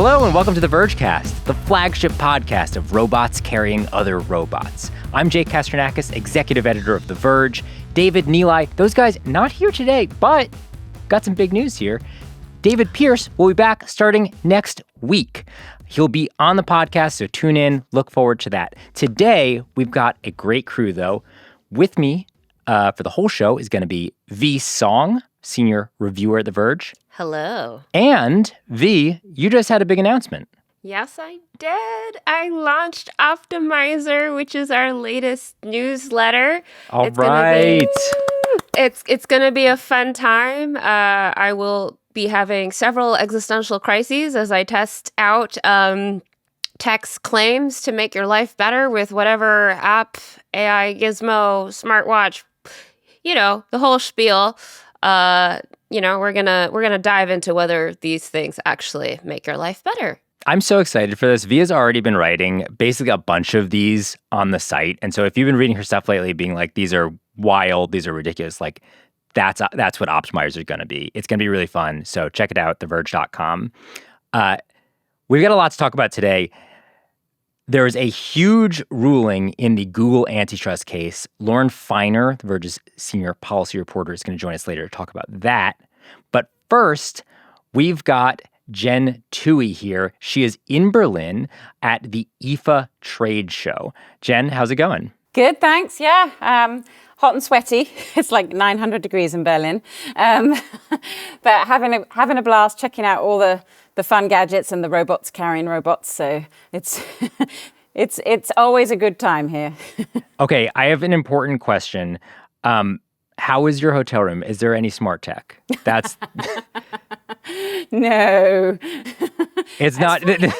Hello and welcome to the Vergecast, the flagship podcast of robots carrying other robots. I'm Jake Kastrenakis, executive editor of The Verge. David Neely, those guys not here today, but got some big news here. David Pierce will be back starting next week. He'll be on the podcast, so tune in. Look forward to that. Today, we've got a great crew, though. With me for the whole show is going to be V. Song, senior reviewer at The Verge. Hello. And V, you just had a big announcement. Yes, I did. I launched Optimizer, which is our latest newsletter. All right. It's going to be a fun time. I will be having several existential crises as I test out tech's claims to make your life better with whatever app, AI, gizmo, smartwatch, the whole spiel. We're gonna dive into whether these things actually make your life better. I'm so excited for this. Via's already been writing basically a bunch of these on the site. And so if you've been reading her stuff lately being like, these are wild, these are ridiculous, like that's what Optimizer is going to be. It's going to be really fun. So check it out, theverge.com. We've got a lot to talk about today. There is a huge ruling in the Google Antitrust case. Lauren Feiner, The Verge's senior policy reporter, is going to join us later to talk about that. But first, we've got Jen Tuohy here. She is in Berlin at the IFA trade show. Jen, how's it going? Good, thanks. Yeah, hot and sweaty. It's like 900 degrees in Berlin. But having a blast, checking out all the fun gadgets and the robots carrying robots. So it's it's always a good time here. Okay, I have an important question. How is your hotel room? Is there any smart tech? That's no. It's not. I've never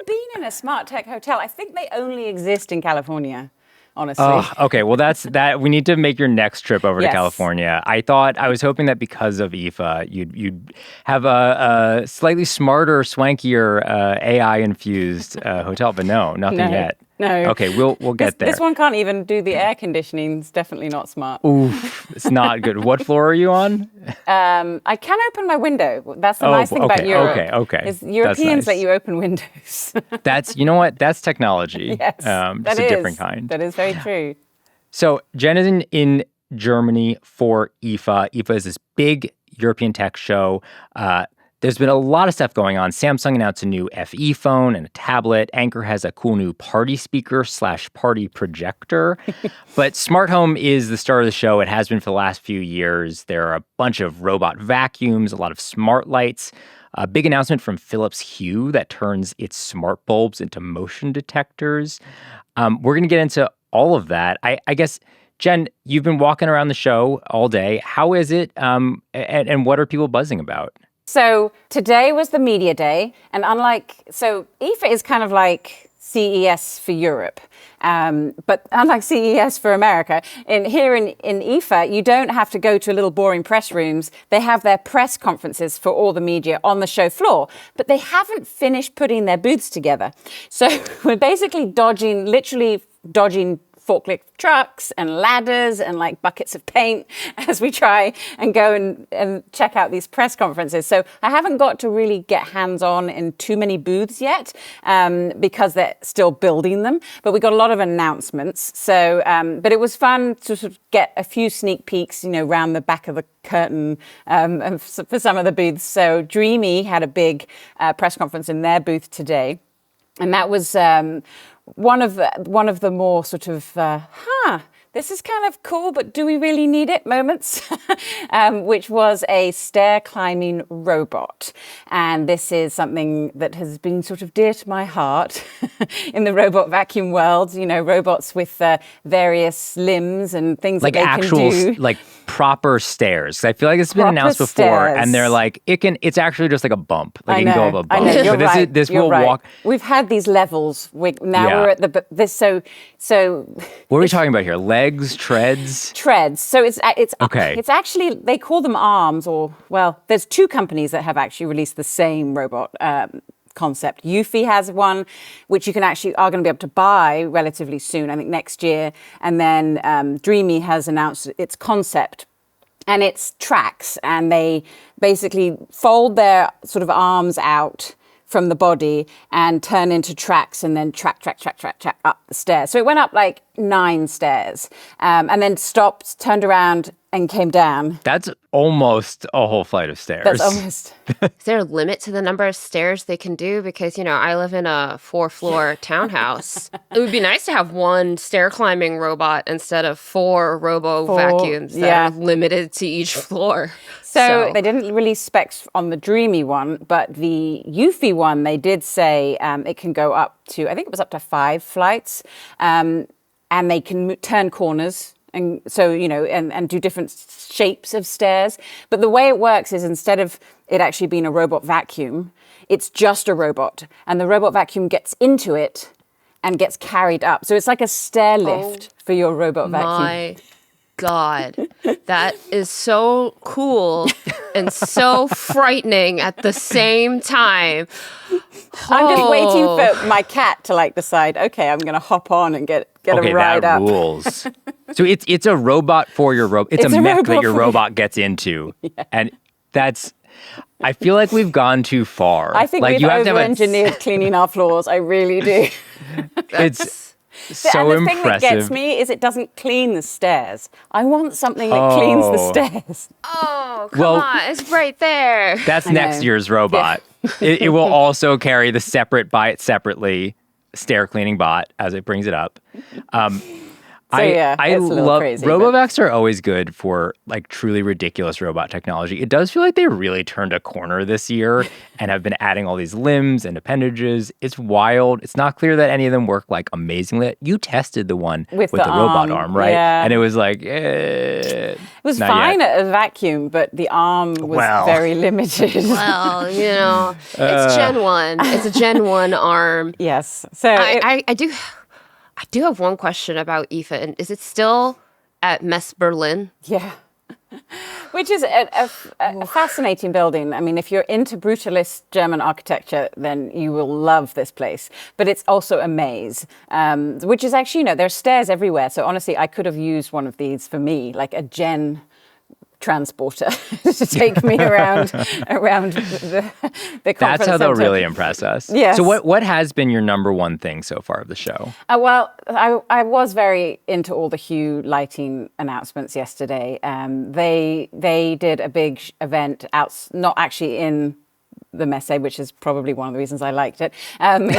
been in a smart tech hotel. I think they only exist in California. Honestly. Oh, okay. Well, that's that. We need to make your next trip over to California. I was hoping that because of IFA, you'd have a slightly smarter, swankier, AI-infused hotel, but nothing yet. No. Okay, we'll get there. This one can't even do the air conditioning. It's definitely not smart. Oof, it's not good. What floor are you on? I can open my window. That's the nice thing about Europe. Okay. Is Europeans let you open windows. You know what? That's technology. Yes, it's a different kind. That is very true. So Jen is in Germany for IFA. IFA is this big European tech show. There's been a lot of stuff going on. Samsung announced a new FE phone and a tablet. Anker has a cool new party speaker / party projector. But smart home is the star of the show. It has been for the last few years. There are a bunch of robot vacuums, a lot of smart lights. A big announcement from Philips Hue that turns its smart bulbs into motion detectors. We're going to get into all of that. I guess, Jen, you've been walking around the show all day. How is it? And what are people buzzing about? So today was the media day, and IFA is kind of like CES for Europe, but unlike CES for America, here in IFA, you don't have to go to little boring press rooms. They have their press conferences for all the media on the show floor, but they haven't finished putting their booths together. So we're basically literally dodging forklift trucks and ladders and like buckets of paint as we try and go and check out these press conferences. So I haven't got to really get hands-on in too many booths yet because they're still building them. But we got a lot of announcements. So, but it was fun to sort of get a few sneak peeks, around the back of the curtain for some of the booths. So Dreamy had a big press conference in their booth today. And that was one of the more sort of, this is kind of cool, but do we really need it moments, which was a stair-climbing robot. And this is something that has been sort of dear to my heart in the robot vacuum world, robots with various limbs and things like that they can do. Like proper stairs. I feel like it's been announced before, stairs. And they're like, it's actually just like a bump. Like I it know, can go up a bump. I know, you're right. This you're will right. walk. We've had these levels. We're at this. So what are we talking about here? Legs, treads? Treads. So it's okay. It's actually, they call them arms, there's two companies that have actually released the same robot concept. Eufy has one, which you are going to be able to buy relatively soon, I think next year. And then Dreamy has announced its concept. And it's tracks, and they basically fold their sort of arms out from the body and turn into tracks and then track up the stairs. So it went up like 9 stairs and then stopped, turned around and came down. That's almost a whole flight of stairs. That's almost. Is there a limit to the number of stairs they can do? Because, I live in a 4-floor townhouse. It would be nice to have one stair-climbing robot instead of 4 robo-vacuums that are limited to each floor. So they didn't release specs on the Dreamy one, but the Eufy one, they did say it can go up to, I think it was up to 5 flights, and they can turn corners. And so, and do different shapes of stairs. But the way it works is instead of it actually being a robot vacuum, it's just a robot. And the robot vacuum gets into it and gets carried up. So it's like a stair lift for your robot vacuum. My God, that is so cool and so frightening at the same time. I'm just waiting for my cat to decide, okay, I'm going to hop on and get a ride that up. rules. So it's a robot for your robot. It's a mech that your robot gets into. Yeah. And I feel like we've gone too far. I think we've over-engineered cleaning our floors. I really do. It's so and the impressive. thing that gets me is it doesn't clean the stairs. I want something that cleans the stairs. Oh, come on. It's right there. That's next year's robot. Yeah. It will also carry the separately stair cleaning bot as it brings it up. I love crazy, RoboVacs are always good for truly ridiculous robot technology. It does feel like they really turned a corner this year and have been adding all these limbs and appendages. It's wild. It's not clear that any of them work amazingly. You tested the one with the robot arm, right? Yeah. And it was it was fine at a vacuum, but the arm was very limited. Well, it's Gen 1. It's a Gen 1 arm. Yes. So I do have one question about IFA. And is it still at Mess Berlin? Yeah. Which is a fascinating building. I mean, if you're into brutalist German architecture, then you will love this place. But it's also a maze, which is actually, there's stairs everywhere. So honestly, I could have used one of these for me, like a Gen transporter to take me around the conference That's how they'll center. really impress us. Yes. So what has been your number one thing so far of the show? Well, I was very into all the Hue lighting announcements yesterday. They did a big event out, not actually in the Messe, which is probably one of the reasons I liked it. And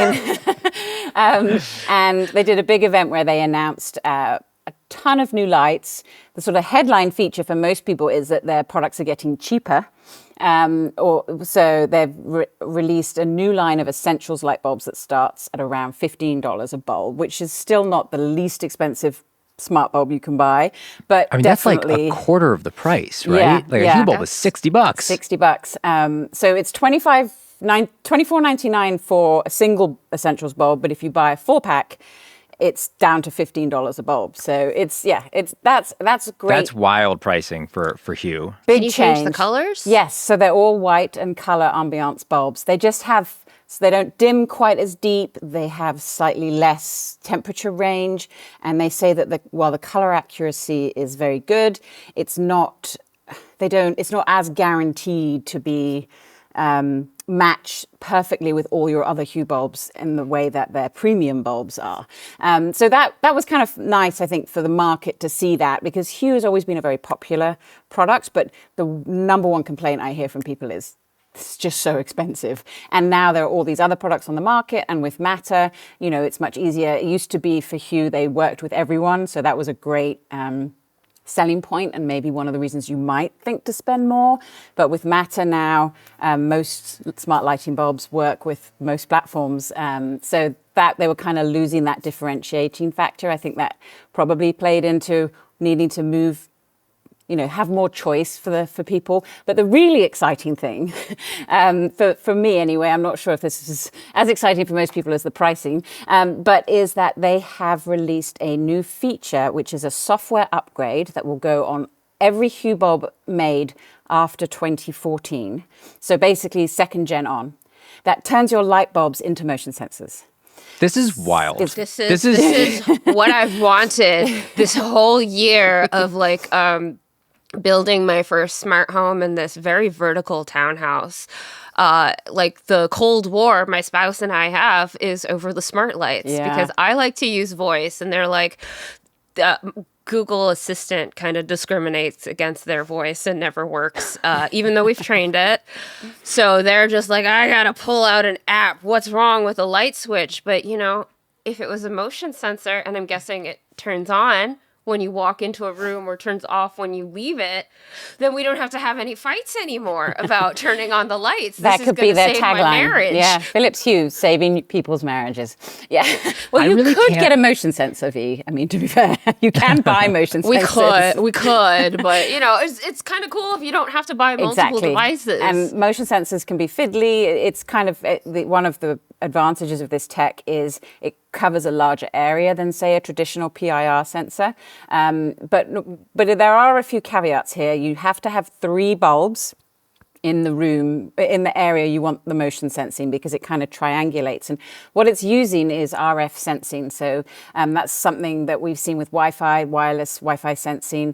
they did a big event where they announced a ton of new lights. The sort of headline feature for most people is that their products are getting cheaper. So they've released a new line of essentials light bulbs that starts at around $15 a bulb, which is still not the least expensive smart bulb you can buy, but that's definitely a quarter of the price, right? A Hue bulb is $60. $60. So it's $24.99 for a single essentials bulb, but if you buy a 4-pack, it's down to $15 a bulb. So that's great. That's wild pricing for Hue. Big Can you change the colors? Yes. So they're all white and color ambiance bulbs. They just have, so they don't dim quite as deep. They have slightly less temperature range. And they say that while the color accuracy is very good, it's not as guaranteed to be match perfectly with all your other Hue bulbs in the way that their premium bulbs are. So that was kind of nice, I think, for the market to see that, because Hue has always been a very popular product, but the number one complaint I hear from people is it's just so expensive. And now there are all these other products on the market, and with Matter, it's much easier. It used to be for Hue, they worked with everyone, so that was a great selling point, and maybe one of the reasons you might think to spend more. But with Matter now, most smart lighting bulbs work with most platforms. So that they were kind of losing that differentiating factor. I think that probably played into needing to move, have more choice for people. But the really exciting thing, for me anyway, I'm not sure if this is as exciting for most people as the pricing, but is that they have released a new feature, which is a software upgrade that will go on every Hue bulb made after 2014. So basically second gen on. That turns your light bulbs into motion sensors. This is wild. This is what I've wanted this whole year of building my first smart home in this very vertical townhouse. like the Cold War my spouse and I have is over the smart lights because I like to use voice, and they're like, Google Assistant kind of discriminates against their voice and never works, even though we've trained it. So they're just like, I gotta pull out an app. What's wrong with a light switch? But, you know, if it was a motion sensor, and I'm guessing it turns on when you walk into a room or turns off when you leave it, then we don't have to have any fights anymore about turning on the lights. That could be their tagline. Yeah, Philips Hue, saving people's marriages. Yeah. Well, you really could get a motion sensor, V. I mean, to be fair, you can buy motion sensors. We could, but you know, it's kind of cool if you don't have to buy multiple devices. And motion sensors can be fiddly. It's kind of one of the advantages of this tech is it covers a larger area than, say, a traditional PIR sensor. But there are a few caveats here. You have to have 3 bulbs in the room, in the area you want the motion sensing, because it kind of triangulates. And what it's using is RF sensing. So that's something that we've seen with Wi-Fi, wireless Wi-Fi sensing,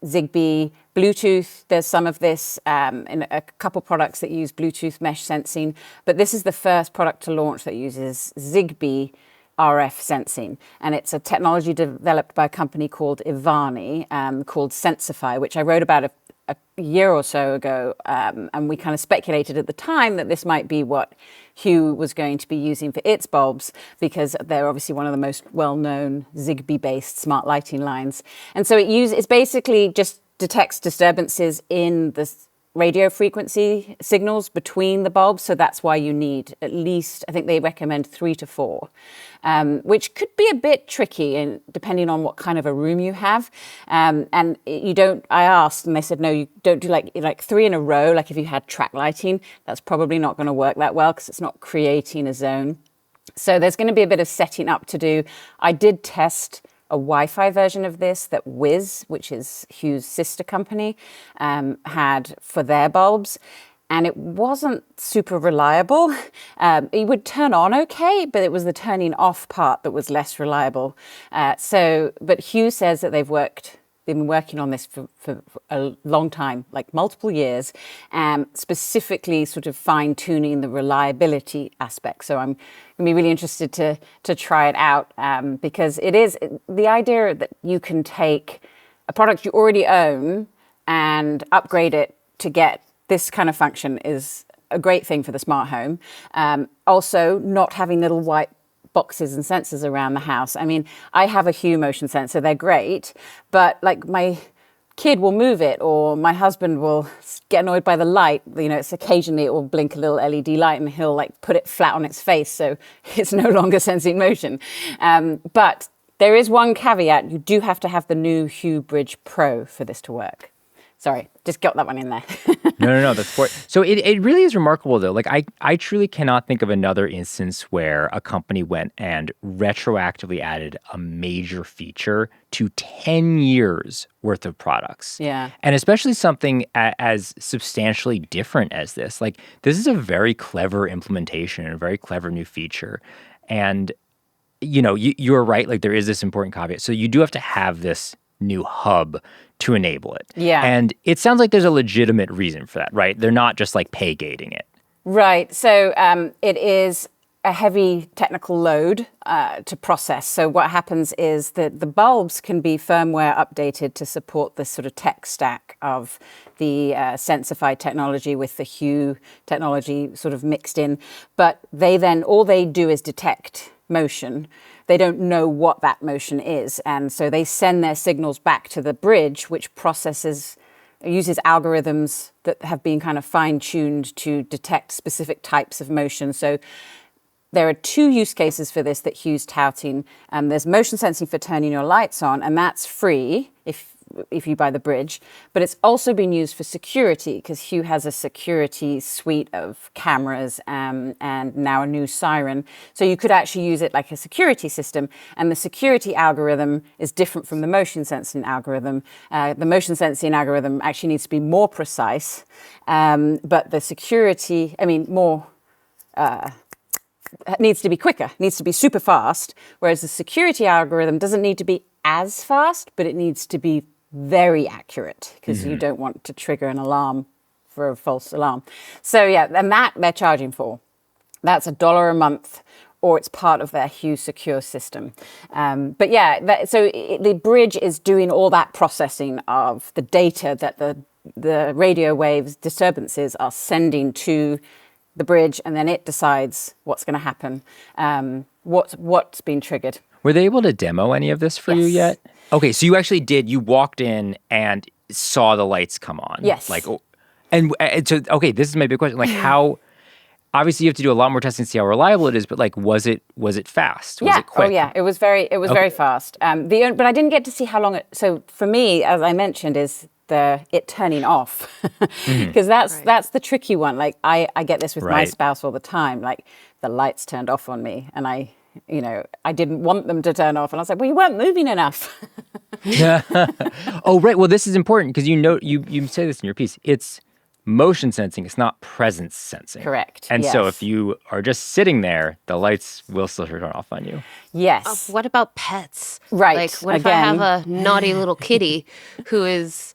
Zigbee, Bluetooth. There's some of this in a couple products that use Bluetooth mesh sensing, but this is the first product to launch that uses Zigbee RF sensing, and it's a technology developed by a company called Ivani, called Sensify, which I wrote about a year or so ago, and we kind of speculated at the time that this might be what Hue was going to be using for its bulbs, because they're obviously one of the most well-known Zigbee-based smart lighting lines. And so it's basically just detects disturbances in the radio frequency signals between the bulbs. So that's why you need at least, I think they recommend 3 to 4, which could be a bit tricky and depending on what kind of a room you have. And you don't, I asked and they said, no, you don't do like 3 in a row. Like if you had track lighting, that's probably not going to work that well because it's not creating a zone. So there's going to be a bit of setting up to do. I did test a Wi-Fi version of this that Wiz, which is Hue's sister company, had for their bulbs. And it wasn't super reliable. It would turn on okay, but it was the turning off part that was less reliable. But Hue says that they've been working on this for a long time, like multiple years, specifically sort of fine-tuning the reliability aspect. So I'm going to be really interested to try it out because it is the idea that you can take a product you already own and upgrade it to get this kind of function is a great thing for the smart home. Also, not having little white boxes and sensors around the house. I mean, I have a Hue motion sensor. They're great, but like my kid will move it or my husband will get annoyed by the light. You know, it's occasionally it will blink a little LED light and he'll like put it flat on its face. So it's no longer sensing motion. But there is one caveat. You do have to have the new Hue Bridge Pro for this to work. Sorry, just got that one in there. No, that's for So it really is remarkable, though. Like, I truly cannot think of another instance where a company went and retroactively added a major feature to 10 years worth of products. Yeah. And especially something as substantially different as this. Like, this is a very clever implementation and a very clever new feature. And, you know, you're right. Like, there is this important caveat. So you do have to have this new hub to enable it. Yeah. And it sounds like there's a legitimate reason for that, right? They're not just like pay gating it. Right. So it is a heavy technical load to process. So what happens is that the bulbs can be firmware updated to support this sort of tech stack of the Sensify technology with the Hue technology sort of mixed in. But all they do is detect motion. They don't know what that motion is. And so they send their signals back to the bridge, which uses algorithms that have been kind of fine-tuned to detect specific types of motion. So there are 2 use cases for this that Hue's touting. There's motion sensing for turning your lights on, and that's free if you buy the bridge. But it's also been used for security because Hue has a security suite of cameras and now a new siren. So you could actually use it like a security system. And the security algorithm is different from the motion sensing algorithm. The motion sensing algorithm actually needs to be more precise. But the security, needs to be quicker, needs to be super fast. Whereas the security algorithm doesn't need to be as fast, but it needs to be very accurate because you don't want to trigger an alarm for a false alarm. So yeah, and that they're charging for. That's $1 a month, or it's part of their Hue Secure system. But yeah, the bridge is doing all that processing of the data that the radio waves disturbances are sending to the bridge, and then it decides what's going to happen, what's been triggered. Were they able to demo any of this for you yet? Okay, so you actually did. You walked in and saw the lights come on. Yes. And so, okay, this is my big question. Like, how? Obviously, you have to do a lot more testing to see how reliable it is. But like, was it fast? Was it quick? Oh yeah, it was very fast. But I didn't get to see how long it. So for me, as I mentioned, is it turning off, because that's the tricky one. Like I get this with my spouse all the time. Like the lights turned off on me, and I didn't want them to turn off, and I was like, well, you weren't moving enough. Oh right. Well, this is important because you say this in your piece. It's motion sensing. It's not presence sensing. Correct. And so if you are just sitting there, the lights will still turn off on you. Yes. What about pets? Right. Like, what if I have a naughty little kitty who is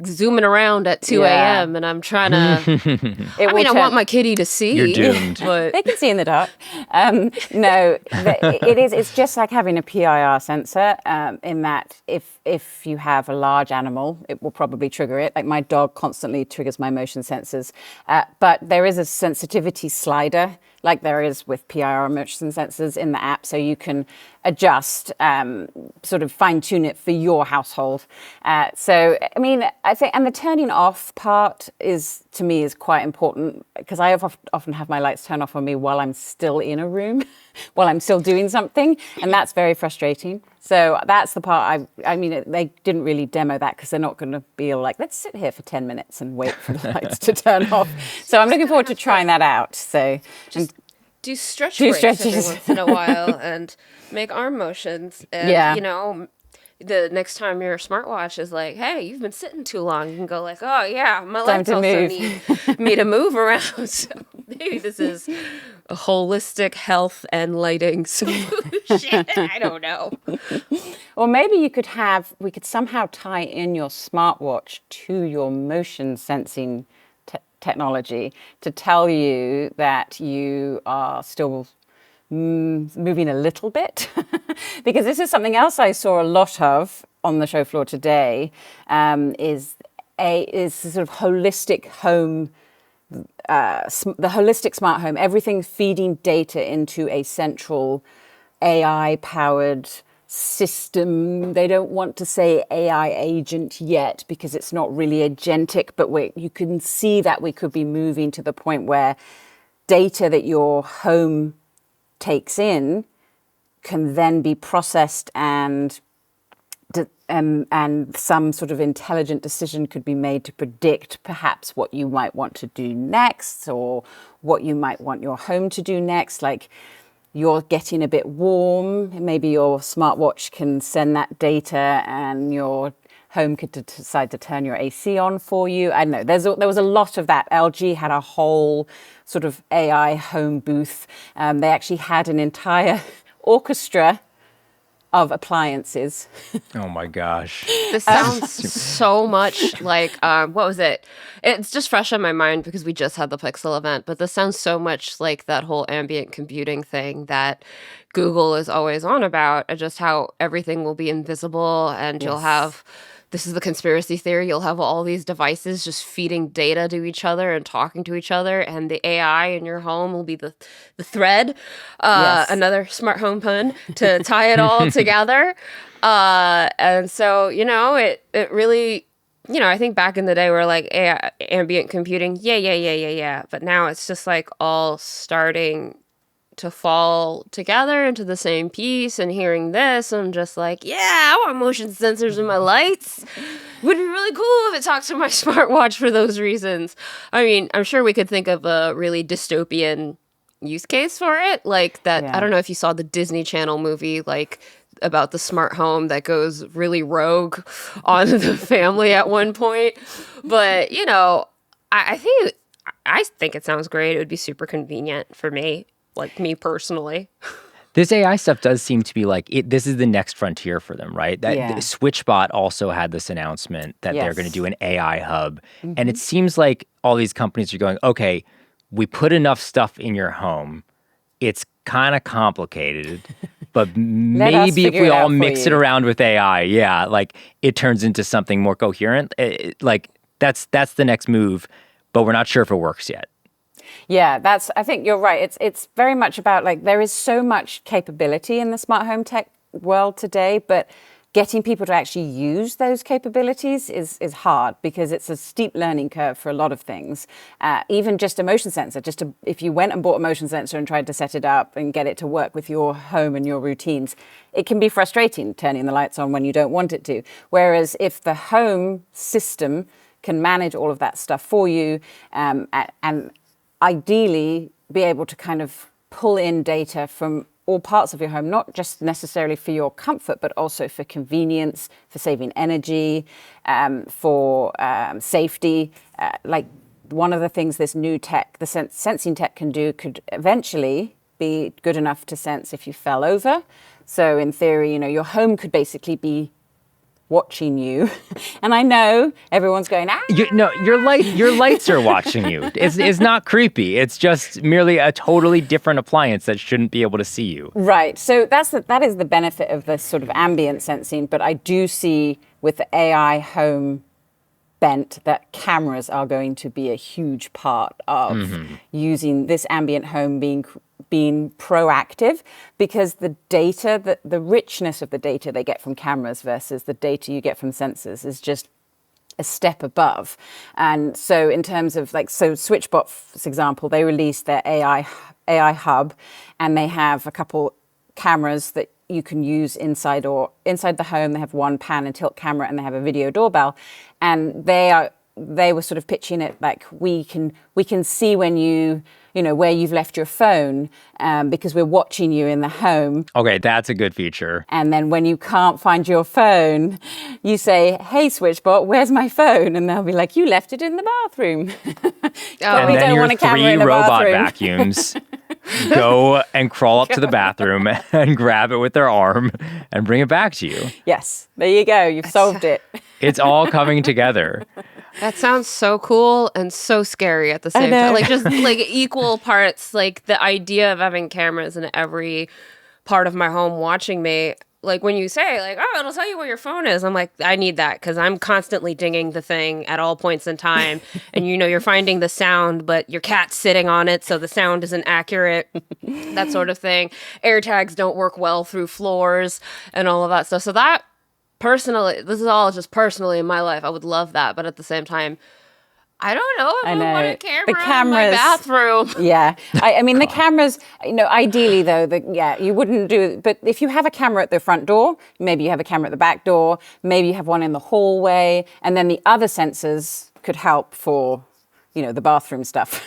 zooming around at 2 a.m. and I'm trying to... I want my kitty to see. You're doomed. But they can see in the dark. No, it's just like having a PIR sensor in that if you have a large animal, it will probably trigger it. Like my dog constantly triggers my motion sensors. But there is a sensitivity slider like there is with PIR motion sensors in the app, so you can adjust, sort of fine-tune it for your household. So, I mean, I think, and the turning off part is quite important, because I often have my lights turn off on me while I'm still in a room, while I'm still doing something, and that's very frustrating. So that's the part I mean, they didn't really demo that because they're not going to be like, let's sit here for 10 minutes and wait for the lights to turn off. So I'm looking forward to trying that out. So do stretches every once in a while and make arm motions. And, the next time your smartwatch is like, hey, you've been sitting too long, you can go like, oh yeah, my legs also need me to move around. So maybe this is a holistic health and lighting solution. I don't know. Or maybe we could somehow tie in your smartwatch to your motion sensing technology to tell you that you are still moving a little bit. Because this is something else I saw a lot of on the show floor today, is sort of holistic home, the holistic smart home, everything feeding data into a central AI-powered system. They don't want to say AI agent yet because it's not really agentic, but you can see that we could be moving to the point where data that your home takes in can then be processed and some sort of intelligent decision could be made to predict perhaps what you might want to do next, or what you might want your home to do next. Like, you're getting a bit warm, maybe your smartwatch can send that data and your home could decide to turn your AC on for you. I don't know. There was a lot of that. LG had a whole sort of AI home booth. They actually had an entire orchestra of appliances. Oh my gosh. This sounds so much like, what was it? It's just fresh on my mind because we just had the Pixel event, but this sounds so much like that whole ambient computing thing that Google is always on about, just how everything will be invisible and you'll have... This is the conspiracy theory. You'll have all these devices just feeding data to each other and talking to each other, and the AI in your home will be the thread. Another smart home pun to tie it all together. And so, it really, I think back in the day we're like AI, ambient computing, yeah. But now it's just like all starting to fall together into the same piece, and hearing this, I'm just like, yeah, I want motion sensors in my lights. Would be really cool if it talked to my smartwatch for those reasons. I mean, I'm sure we could think of a really dystopian use case for it, like that. Yeah. I don't know if you saw the Disney Channel movie, like about the smart home that goes really rogue on the family at one point. But I think it sounds great. It would be super convenient for me. Like me personally. This AI stuff does seem to be like, this is the next frontier for them, right? That SwitchBot also had this announcement that they're going to do an AI hub. Mm-hmm. And it seems like all these companies are going, okay, we put enough stuff in your home. It's kind of complicated, but maybe if we all mix it around with AI, like it turns into something more coherent. Like that's the next move, but we're not sure if it works yet. Yeah, I think you're right. It's very much about like there is so much capability in the smart home tech world today, but getting people to actually use those capabilities is hard because it's a steep learning curve for a lot of things. Even just a motion sensor, if you went and bought a motion sensor and tried to set it up and get it to work with your home and your routines, it can be frustrating turning the lights on when you don't want it to. Whereas if the home system can manage all of that stuff for you and ideally be able to kind of pull in data from all parts of your home, not just necessarily for your comfort, but also for convenience, for saving energy, for safety. Like one of the things this new tech, the sensing tech can do could eventually be good enough to sense if you fell over. So in theory, your home could basically be watching you. And I know everyone's going, your lights are watching you. It's not creepy. It's just merely a totally different appliance that shouldn't be able to see you. Right. So that is the benefit of this sort of ambient sensing. But I do see with the AI home bent that cameras are going to be a huge part of using this ambient home being proactive, because the data, the richness of the data they get from cameras versus the data you get from sensors is just a step above. And so in terms of SwitchBot, for example, they released their AI hub, and they have a couple cameras that you can use inside the home. They have one pan and tilt camera, and they have a video doorbell, and they were sort of pitching it like we can see when where you've left your phone, because we're watching you in the home. Okay, that's a good feature. And then when you can't find your phone, you say, "Hey, SwitchBot, where's my phone?" And they'll be like, "You left it in the bathroom." And we then don't your want a camera 3 in the robot bathroom. vacuums go and crawl up to the bathroom and grab it with their arm and bring it back to you. Yes, there you go. You've solved it. It's all coming together. That sounds so cool and so scary at the same time. Like just like equal parts, like the idea of having cameras in every part of my home watching me. Like when you say like, "Oh, it'll tell you where your phone is," I'm like, I need that because I'm constantly dinging the thing at all points in time. And you're finding the sound, but your cat's sitting on it, so the sound isn't accurate. That sort of thing. AirTags don't work well through floors and all of that stuff. So that personally, this is all just personally in my life. I would love that, but at the same time, I don't know if I want a camera in my bathroom. Yeah. I mean, the cameras, ideally though, you wouldn't do it. But if you have a camera at the front door, maybe you have a camera at the back door, maybe you have one in the hallway, and then the other sensors could help for, the bathroom stuff.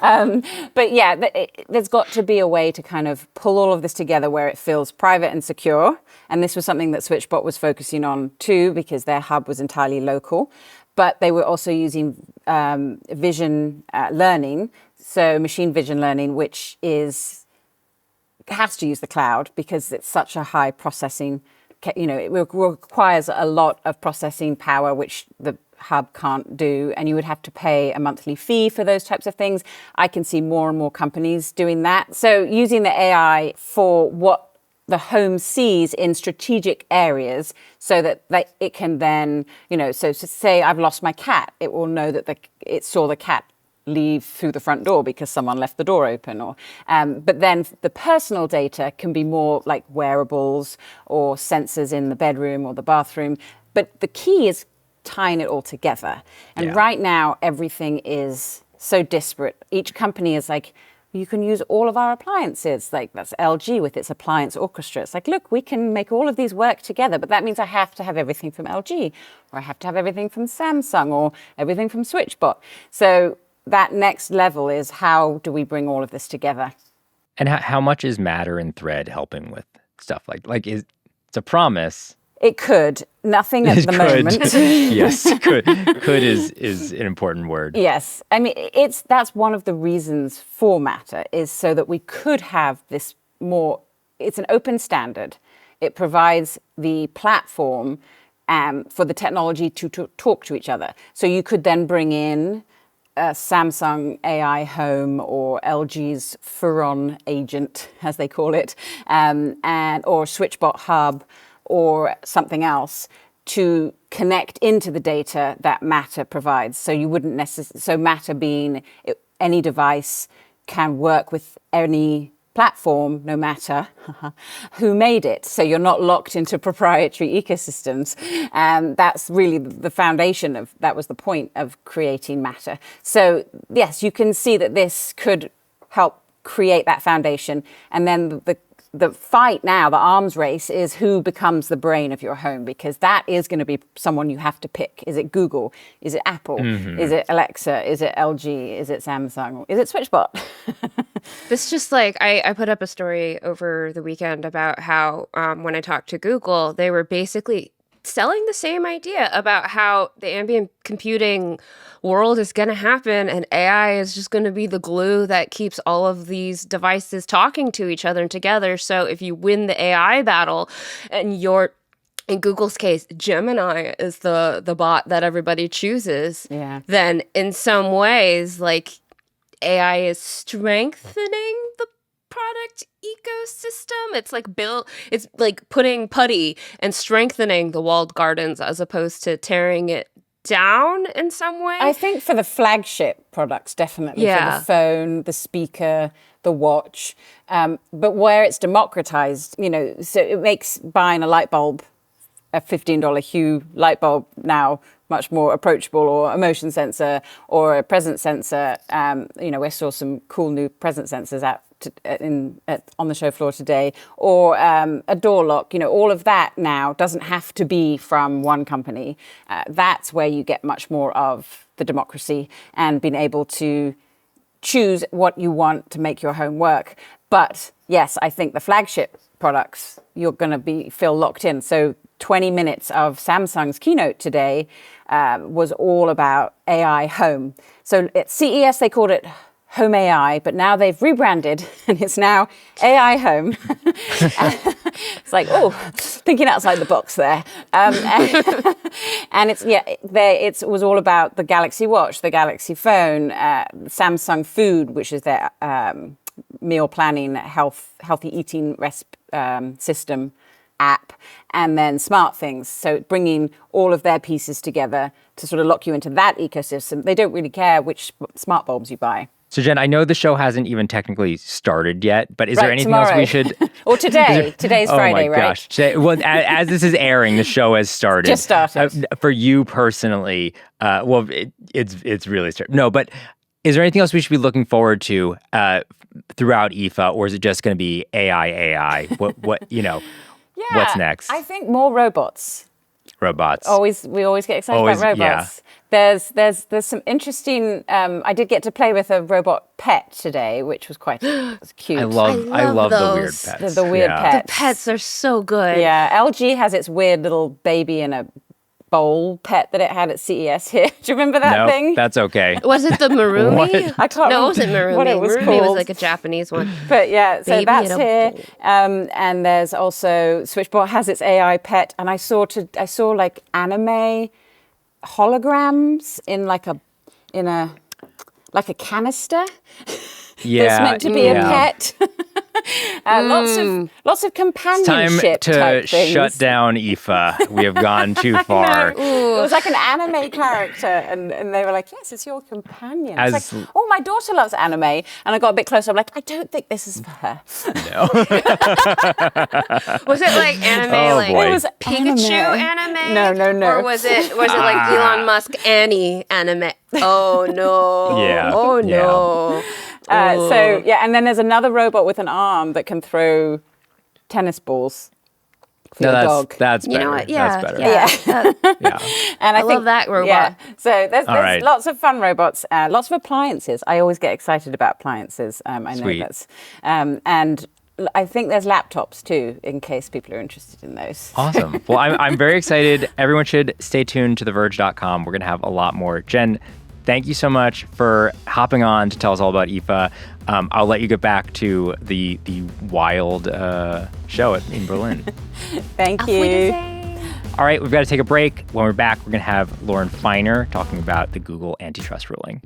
But yeah, there's got to be a way to kind of pull all of this together where it feels private and secure. And this was something that SwitchBot was focusing on too, because their hub was entirely local. But they were also using vision learning, so machine vision learning, which has to use the cloud because it's such a high processing, it requires a lot of processing power, which the hub can't do, and you would have to pay a monthly fee for those types of things. I can see more and more companies doing that. So using the AI for what the home sees in strategic areas so that it can then, so say I've lost my cat, it will know that it saw the cat leave through the front door because someone left the door open. But then the personal data can be more like wearables or sensors in the bedroom or the bathroom. But the key is tying it all together. And right now, everything is so disparate. Each company is like, you can use all of our appliances. Like that's LG with its appliance orchestra. It's like, look, we can make all of these work together, but that means I have to have everything from LG, or I have to have everything from Samsung, or everything from SwitchBot. So that next level is, how do we bring all of this together? And how much is Matter and Thread helping with stuff like it's a promise? It could. Nothing at the moment. Yes, could. Could is an important word. Yes. I mean, that's one of the reasons for Matter, is so that we could have this more, it's an open standard. It provides the platform for the technology to talk to each other. So you could then bring in Samsung AI Home or LG's Furon Agent, as they call it, and or SwitchBot Hub or something else to connect into the data that Matter provides. So you wouldn't necessarily, so Matter being any device can work with any platform, no matter who made it. So you're not locked into proprietary ecosystems. And that's really the foundation of, that was the point of creating Matter. So yes, you can see that this could help create that foundation. And then the fight now, the arms race, is who becomes the brain of your home, because that is going to be someone you have to pick. Is it Google? Is it Apple? Is it Alexa? Is it LG? Is it Samsung? Is it SwitchBot? This just like, I put up a story over the weekend about how when I talked to Google, they were basically selling the same idea about how the ambient computing world is going to happen and AI is just going to be the glue that keeps all of these devices talking to each other and together. So if you win the AI battle and in Google's case, Gemini is the bot that everybody chooses, then in some ways, like, AI is strengthening the product ecosystem. It's like putting putty and strengthening the walled gardens as opposed to tearing it down in some way. I think for the flagship products, definitely. For the phone, the speaker, the watch. But where it's democratized, so it makes buying a light bulb, a $15 Hue light bulb now much more approachable, or a motion sensor or a presence sensor. We saw some cool new presence sensors on the show floor today, or a door lock. All of that now doesn't have to be from one company. That's where you get much more of the democracy and being able to choose what you want to make your home work. But yes, I think the flagship products, you're going to feel locked in. So 20 minutes of Samsung's keynote today was all about AI Home. So at CES, they called it Home AI, but now they've rebranded and it's now AI Home. It's like, thinking outside the box there. And it was all about the Galaxy Watch, the Galaxy Phone, Samsung Food, which is their meal planning, healthy eating system app, and then Smart Things. So bringing all of their pieces together to sort of lock you into that ecosystem. They don't really care which smart bulbs you buy. So Jen, I know the show hasn't even technically started yet, but is there anything else we should... Or today. Today's Friday, right? Oh my gosh. Today, well, as this is airing, the show has started. Just started. For you personally, it's really started. No, but is there anything else we should be looking forward to throughout IFA, or is it just going to be AI? What's next? I think more robots. Robots. We always get excited about robots. Yeah. There's some interesting. I did get to play with a robot pet today, which was quite cute. I love the weird pets. The weird pets. The pets are so good. Yeah, LG has its weird little baby in a bowl pet that it had at CES here. Do you remember that thing? That's okay. Was it the Marumi? I can't remember. No, it wasn't Marumi. What it was Marumi called. was like a Japanese one. But yeah, so Baby that's in a here. bowl. And there's also SwitchBot has its AI pet, and I saw like anime holograms in like a canister. Yeah, that's meant to be a pet. Lots of companionship. It's time to shut down IFA. We have gone too far. It was like an anime character, and they were like, "Yes, it's your companion." It's like, oh, my daughter loves anime, and I got a bit closer. I'm like, I don't think this is for her. No. Was it like anime, boy. It was Pikachu anime? No. Or was it like Elon Musk Annie anime? Oh no. Yeah. Oh no. And then there's another robot with an arm that can throw tennis balls for your dog. That's better. You know what? Yeah. That's better. Yeah. And I love that robot. Yeah. So there's right. lots of fun robots, lots of appliances. I always get excited about appliances. I know Sweet. that's and I think there's laptops too, in case people are interested in those. Awesome. Well, I'm very excited. Everyone should stay tuned to theverge.com. We're going to have a lot more. Jen, thank you so much for hopping on to tell us all about IFA. I'll let you get back to the wild show in Berlin. Thank you. All right, we've got to take a break. When we're back, we're going to have Lauren Feiner talking about the Google antitrust ruling.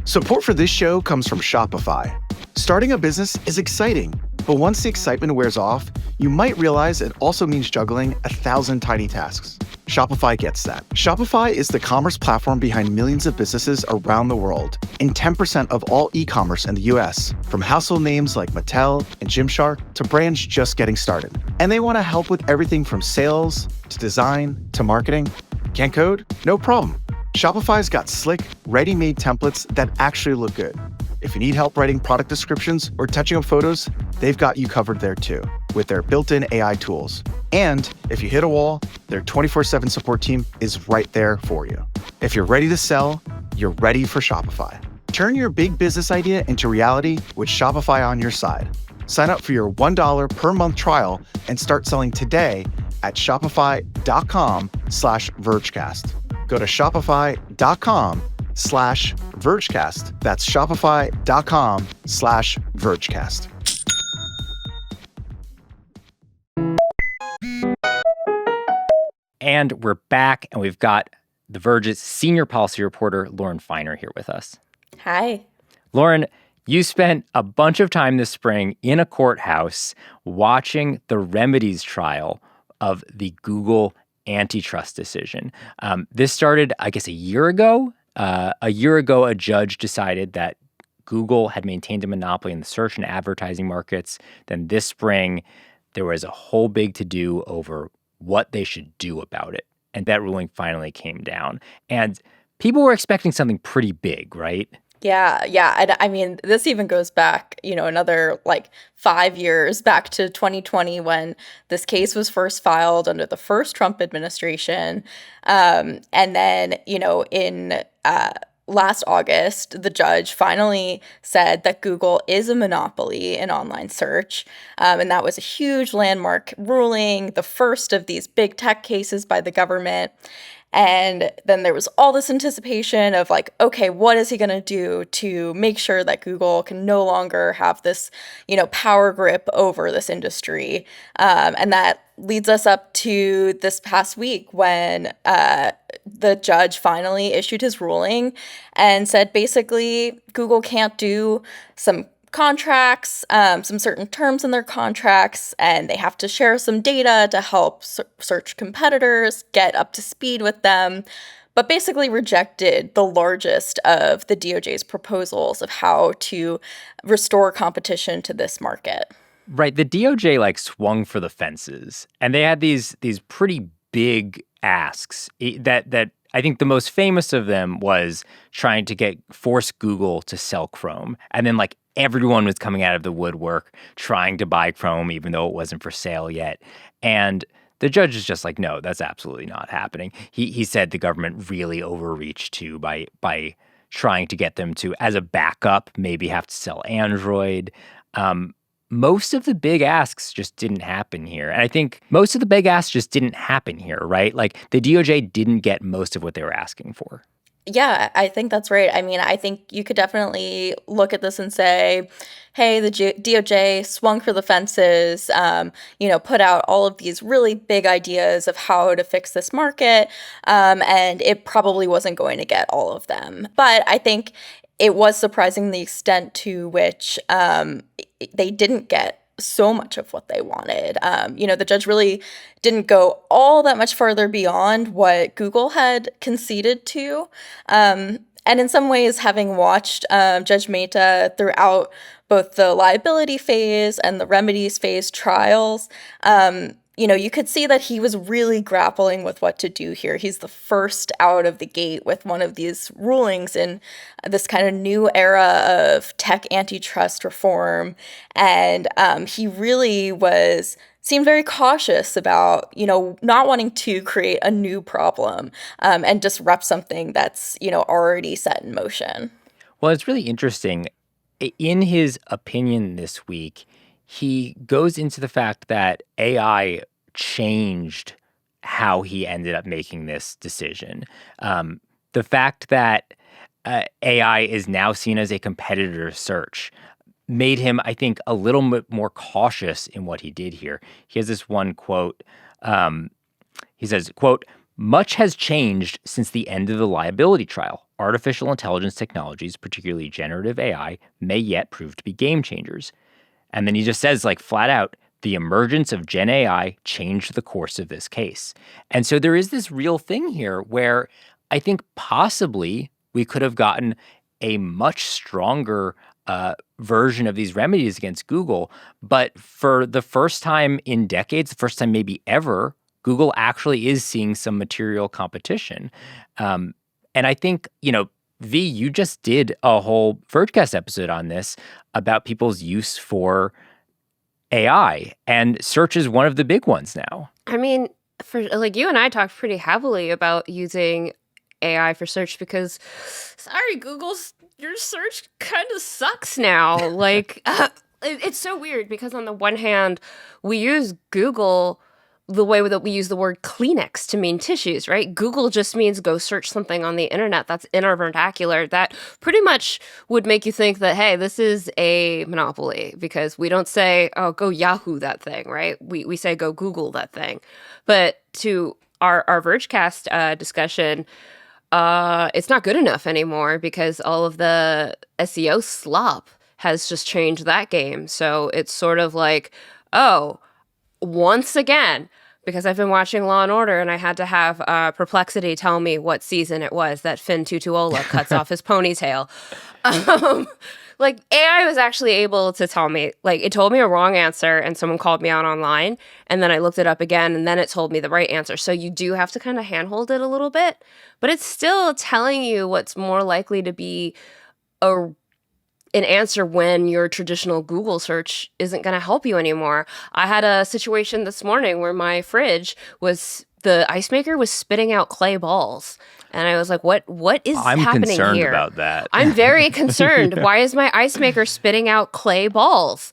Support for this show comes from Shopify. Starting a business is exciting, but once the excitement wears off, you might realize it also means juggling 1,000 tiny tasks. Shopify gets that. Shopify is the commerce platform behind millions of businesses around the world and 10% of all e-commerce in the US, from household names like Mattel and Gymshark to brands just getting started. And they want to help with everything from sales to design to marketing. Can't code? No problem. Shopify's got slick, ready-made templates that actually look good. If you need help writing product descriptions or touching up photos, they've got you covered there too, with their built-in AI tools. And if you hit a wall, their 24/7 support team is right there for you. If you're ready to sell, you're ready for Shopify. Turn your big business idea into reality with Shopify on your side. Sign up for your $1 per month trial and start selling today at shopify.com/Vergecast. Go to shopify.com/Vergecast. That's shopify.com/Vergecast. And we're back, and we've got The Verge's senior policy reporter, Lauren Feiner, here with us. Hi. Lauren, you spent a bunch of time this spring in a courthouse watching the Remedies trial of the Google antitrust decision. This started, I guess, a year ago. A year ago, a judge decided that Google had maintained a monopoly in the search and advertising markets. Then this spring, there was a whole big to-do over what they should do about it. And that ruling finally came down. And people were expecting something pretty big, right? Yeah. And I mean, this even goes back, another 5 years back to 2020 when this case was first filed under the first Trump administration. And then, in last August, the judge finally said that Google is a monopoly in online search. And that was a huge landmark ruling, the first of these big tech cases by the government. And then there was all this anticipation of okay, what is he going to do to make sure that Google can no longer have this, power grip over this industry? And that leads us up to this past week when the judge finally issued his ruling and said basically Google can't do some contracts, some certain terms in their contracts, and they have to share some data to help search competitors, get up to speed with them, but basically rejected the largest of the DOJ's proposals of how to restore competition to this market. Right. The DOJ swung for the fences, and they had these pretty big asks that I think the most famous of them was trying to force Google to sell Chrome. And then everyone was coming out of the woodwork trying to buy Chrome, even though it wasn't for sale yet. And the judge is just no, that's absolutely not happening. He said the government really overreached too by trying to get them to, as a backup, maybe have to sell Android. Most of the big asks just didn't happen here. And I think most of the big asks just didn't happen here, right? The DOJ didn't get most of what they were asking for. Yeah, I think that's right. I mean, I think you could definitely look at this and say, hey, the DOJ swung for the fences, put out all of these really big ideas of how to fix this market, and it probably wasn't going to get all of them. But I think it was surprising the extent to which they didn't get so much of what they wanted. The judge really didn't go all that much farther beyond what Google had conceded to. And in some ways, having watched Judge Mehta throughout both the liability phase and the remedies phase trials, you could see that he was really grappling with what to do here. He's the first out of the gate with one of these rulings in this kind of new era of tech antitrust reform. And he really seemed very cautious about, not wanting to create a new problem and disrupt something that's, already set in motion. Well, it's really interesting. In his opinion this week, he goes into the fact that AI changed how he ended up making this decision. The fact that AI is now seen as a competitor to search made him, I think, a little bit more cautious in what he did here. He has this one quote. He says, quote, Much has changed since the end of the liability trial. Artificial intelligence technologies, particularly generative AI, may yet prove to be game changers. And then he just says, like, flat out, the emergence of Gen AI changed the course of this case. And so there is this real thing here where I think possibly we could have gotten a much stronger version of these remedies against Google. But for the first time in decades, the first time maybe ever, Google actually is seeing some material competition. And I think, V, you just did a whole Vergecast episode on this about people's use for AI, and search is one of the big ones now. I mean, for you and I talked pretty heavily about using AI for search because, sorry, your search kind of sucks now. It's so weird because on the one hand, we use Google the way that we use the word Kleenex to mean tissues, right? Google just means go search something on the internet. That's in our vernacular. That pretty much would make you think that, hey, this is a monopoly because we don't say, oh, go Yahoo that thing, right? We say go Google that thing. But to our Vergecast discussion, it's not good enough anymore because all of the SEO slop has just changed that game. So it's sort of like, oh, once again, because I've been watching Law & Order and I had to have Perplexity tell me what season it was that Finn Tutuola cuts off his ponytail. AI was actually able to tell me, it told me a wrong answer and someone called me out online and then I looked it up again and then it told me the right answer. So you do have to kind of handhold it a little bit, but it's still telling you what's more likely to be an answer when your traditional Google search isn't going to help you anymore. I had a situation this morning where my fridge the ice maker was spitting out clay balls. And I was like, what is happening here? I'm concerned about that. I'm very concerned. Why is my ice maker spitting out clay balls?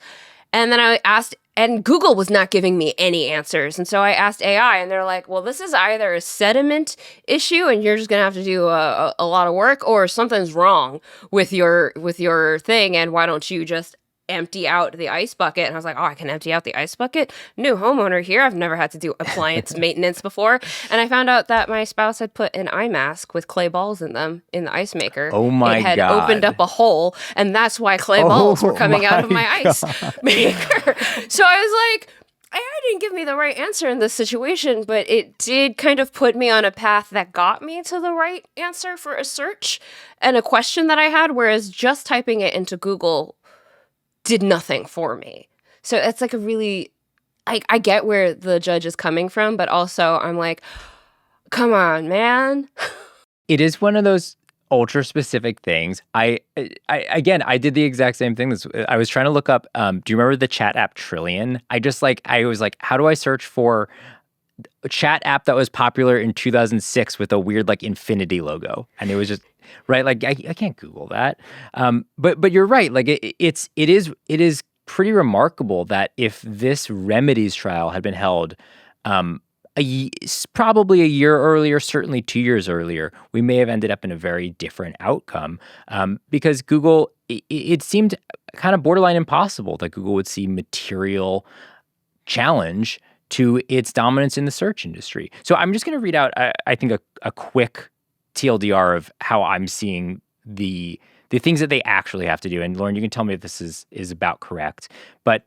And then I asked, and Google was not giving me any answers. And so I asked AI, and they're like, well, this is either a sediment issue, and you're just going to have to do a lot of work, or something's wrong with your thing, and why don't you just empty out the ice bucket? And I was like, oh, I can empty out the ice bucket? New homeowner here. I've never had to do appliance maintenance before. And I found out that my spouse had put an eye mask with clay balls in them in the ice maker. Oh my God. It had opened up a hole, and that's why clay balls were coming out of my ice maker. So I was like, AI didn't give me the right answer in this situation, but it did kind of put me on a path that got me to the right answer for a search and a question that I had, whereas just typing it into Google did nothing for me. So it's like a really, I get where the judge is coming from, but also I'm like, come on, man. It is one of those ultra specific things. I did the exact same thing. I was trying to look up, do you remember the chat app Trillion? I was like, how do I search for a chat app that was popular in 2006 with a weird infinity logo? And it was just, right? I can't Google that. But you're right. It is pretty remarkable that if this Remedies trial had been held probably a year earlier, certainly 2 years earlier, we may have ended up in a very different outcome because Google, it seemed kind of borderline impossible that Google would see material challenge to its dominance in the search industry. So I'm just going to read out, I think, a quick TLDR of how I'm seeing the things that they actually have to do. And Lauren, you can tell me if this is about correct. But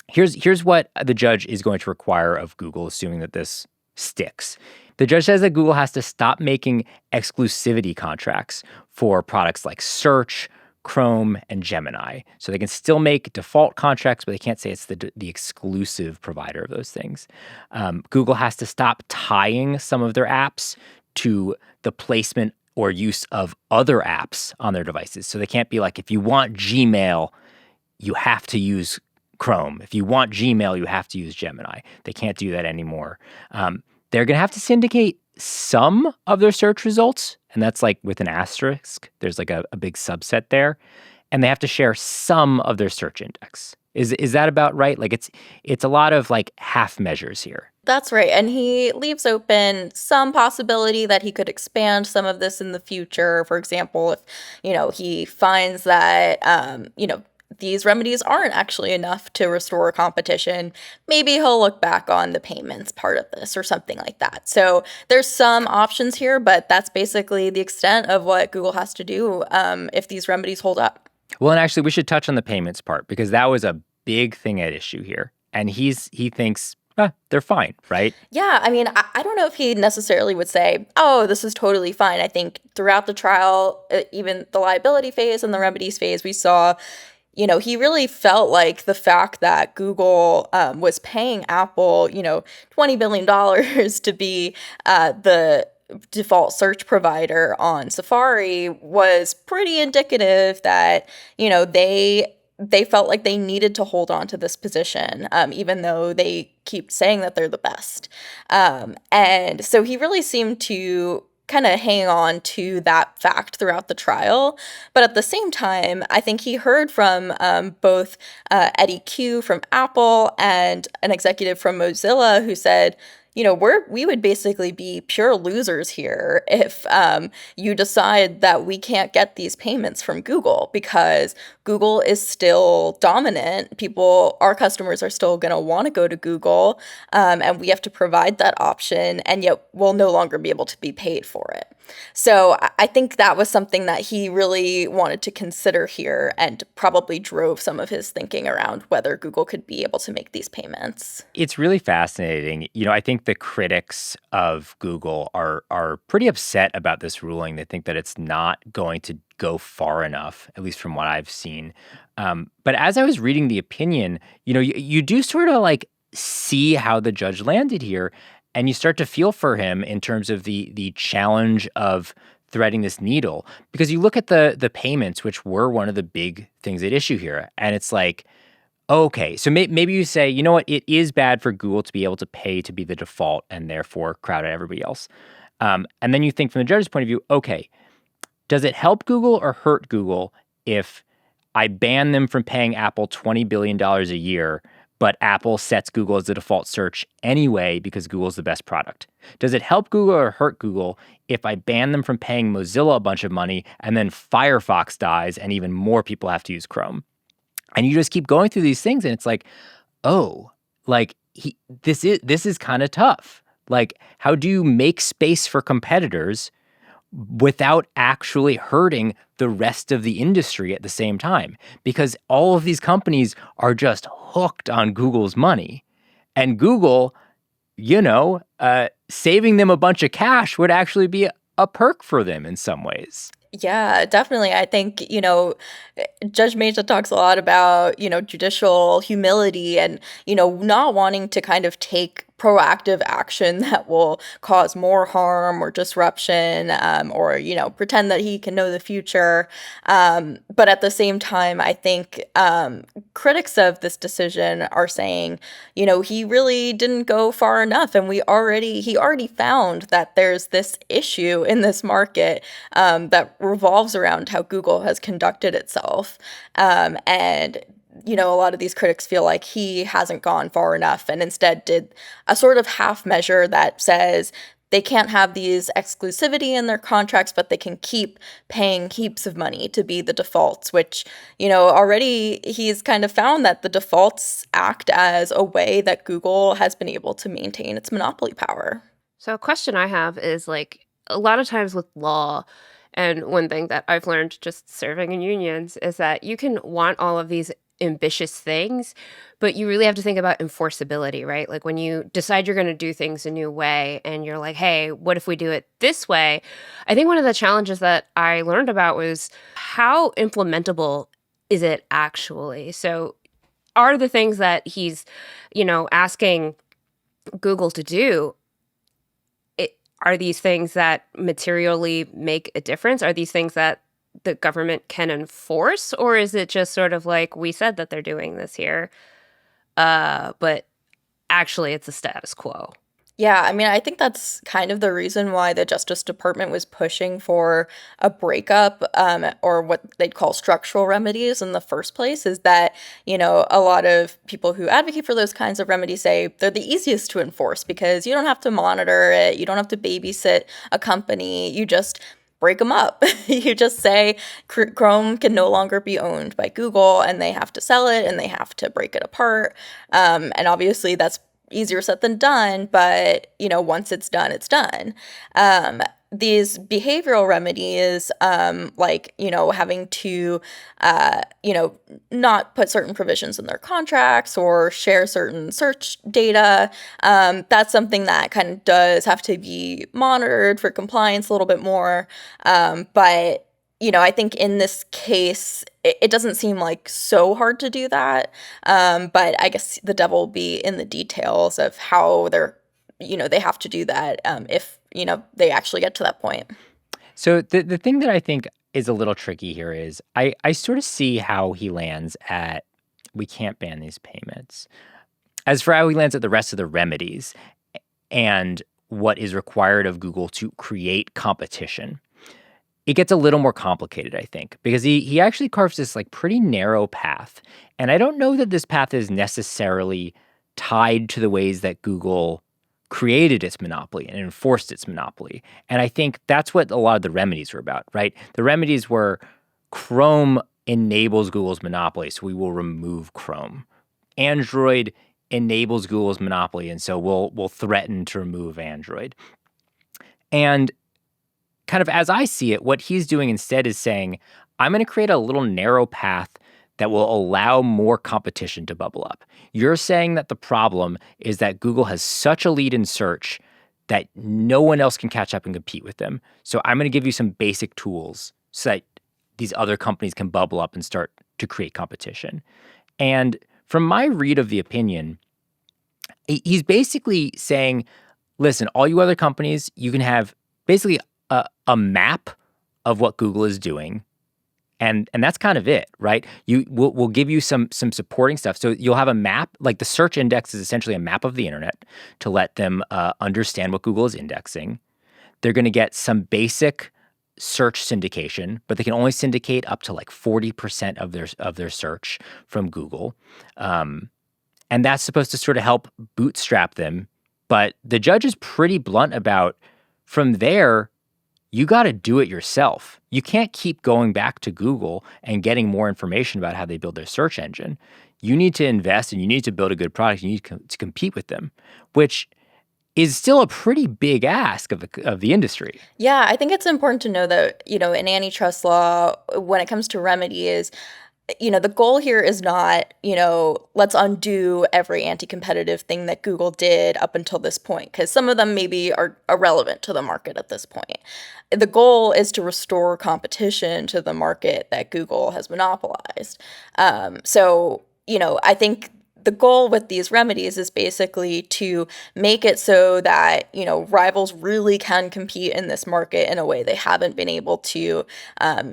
here's what the judge is going to require of Google, assuming that this sticks. The judge says that Google has to stop making exclusivity contracts for products like Search, Chrome, and Gemini. So they can still make default contracts, but they can't say it's the exclusive provider of those things. Google has to stop tying some of their apps to the placement or use of other apps on their devices. So they can't be like, if you want Gmail, you have to use Chrome. If you want Gmail, you have to use Gemini. They can't do that anymore. They're going to have to syndicate some of their search results, and that's with an asterisk. There's a big subset there. And they have to share some of their search index. Is that about right? It's a lot of half measures here. That's right. And he leaves open some possibility that he could expand some of this in the future. For example, if, he finds that, these remedies aren't actually enough to restore competition, maybe he'll look back on the payments part of this or something like that. So there's some options here, but that's basically the extent of what Google has to do if these remedies hold up. Well, and actually, we should touch on the payments part because that was a big thing at issue here. And he thinks they're fine, right? Yeah, I mean, I don't know if he necessarily would say, oh, this is totally fine. I think throughout the trial, even the liability phase and the remedies phase, we saw, he really felt like the fact that Google was paying Apple, $20 billion to be the default search provider on Safari was pretty indicative that, they felt like they needed to hold on to this position, even though they keep saying that they're the best. And so he really seemed to kind of hang on to that fact throughout the trial. But at the same time, I think he heard from both Eddie Q from Apple and an executive from Mozilla who said, we would basically be pure losers here if you decide that we can't get these payments from Google because Google is still dominant. Our customers are still going to want to go to Google, and we have to provide that option, and yet we'll no longer be able to be paid for it. So I think that was something that he really wanted to consider here and probably drove some of his thinking around whether Google could be able to make these payments. It's really fascinating. I think the critics of Google are pretty upset about this ruling. They think that it's not going to go far enough, at least from what I've seen. But as I was reading the opinion, you do sort of like see how the judge landed here. And you start to feel for him in terms of the challenge of threading this needle. Because you look at the payments, which were one of the big things at issue here. And it's like, okay, so maybe you say, you know what, it is bad for Google to be able to pay to be the default and therefore crowd out everybody else. And then you think from the judge's point of view, okay, does it help Google or hurt Google if I ban them from paying Apple $20 billion a year, but Apple sets Google as the default search anyway because Google is the best product? Does it help Google or hurt Google if I ban them from paying Mozilla a bunch of money and then Firefox dies and even more people have to use Chrome? And you just keep going through these things and it's like, oh, like this is kind of tough. Like, how do you make space for competitors without actually hurting the rest of the industry at the same time? Because all of these companies are just hooked on Google's money. And Google, saving them a bunch of cash would actually be a perk for them in some ways. Yeah, definitely. I think, Judge Meza talks a lot about, judicial humility and, not wanting to kind of take proactive action that will cause more harm or disruption, or, pretend that he can know the future. But at the same time, I think critics of this decision are saying, he really didn't go far enough. And he already found that there's this issue in this market that revolves around how Google has conducted itself. And a lot of these critics feel like he hasn't gone far enough and instead did a sort of half measure that says they can't have these exclusivity in their contracts, but they can keep paying heaps of money to be the defaults, which, already he's kind of found that the defaults act as a way that Google has been able to maintain its monopoly power. So a question I have is like a lot of times with law, and one thing that I've learned just serving in unions is that you can want all of these ambitious things, but you really have to think about enforceability, right? Like when you decide you're going to do things a new way and you're like, hey, what if we do it this way? I think one of the challenges that I learned about was how implementable is it actually? So are the things that he's, asking Google to do, are these things that materially make a difference? Are these things that the government can enforce? Or is it just sort of like, we said that they're doing this here, but actually it's a status quo? Yeah, I mean, I think that's kind of the reason why the Justice Department was pushing for a breakup, or what they'd call structural remedies in the first place, is that, a lot of people who advocate for those kinds of remedies say they're the easiest to enforce because you don't have to monitor it, you don't have to babysit a company, you just break them up. You just say Chrome can no longer be owned by Google, and they have to sell it and they have to break it apart. And obviously that's easier said than done, but once it's done, it's done. These behavioral remedies, having to, not put certain provisions in their contracts or share certain search data, that's something that kind of does have to be monitored for compliance a little bit more. But I think in this case, it doesn't seem like so hard to do that. But I guess the devil will be in the details of how they have to do that if they actually get to that point. So the thing that I think is a little tricky here is I sort of see how he lands at we can't ban these payments. As for how he lands at the rest of the remedies and what is required of Google to create competition, it gets a little more complicated, I think, because he actually carves this like pretty narrow path. And I don't know that this path is necessarily tied to the ways that Google created its monopoly and enforced its monopoly. And I think that's what a lot of the remedies were about, right? The remedies were Chrome enables Google's monopoly, so we will remove Chrome. Android enables Google's monopoly, and so we'll threaten to remove Android. And kind of as I see it, what he's doing instead is saying, I'm going to create a little narrow path that will allow more competition to bubble up. You're saying that the problem is that Google has such a lead in search that no one else can catch up and compete with them. So I'm going to give you some basic tools so that these other companies can bubble up and start to create competition. And from my read of the opinion, he's basically saying, listen, all you other companies, you can have basically a map of what Google is doing. And that's kind of it, right? We'll give you some supporting stuff. So you'll have a map, like the search index is essentially a map of the internet to let them understand what Google is indexing. They're going to get some basic search syndication, but they can only syndicate up to like 40% of their search from Google. And that's supposed to sort of help bootstrap them. But the judge is pretty blunt about, from there, you got to do it yourself. You can't keep going back to Google and getting more information about how they build their search engine. You need to invest and you need to build a good product. You need to compete with them, which is still a pretty big ask of the industry. Yeah, I think it's important to know that, in antitrust law, when it comes to remedies, the goal here is not, let's undo every anti-competitive thing that Google did up until this point, because some of them maybe are irrelevant to the market at this point. The goal is to restore competition to the market that Google has monopolized. So, I think the goal with these remedies is basically to make it so that, rivals really can compete in this market in a way they haven't been able to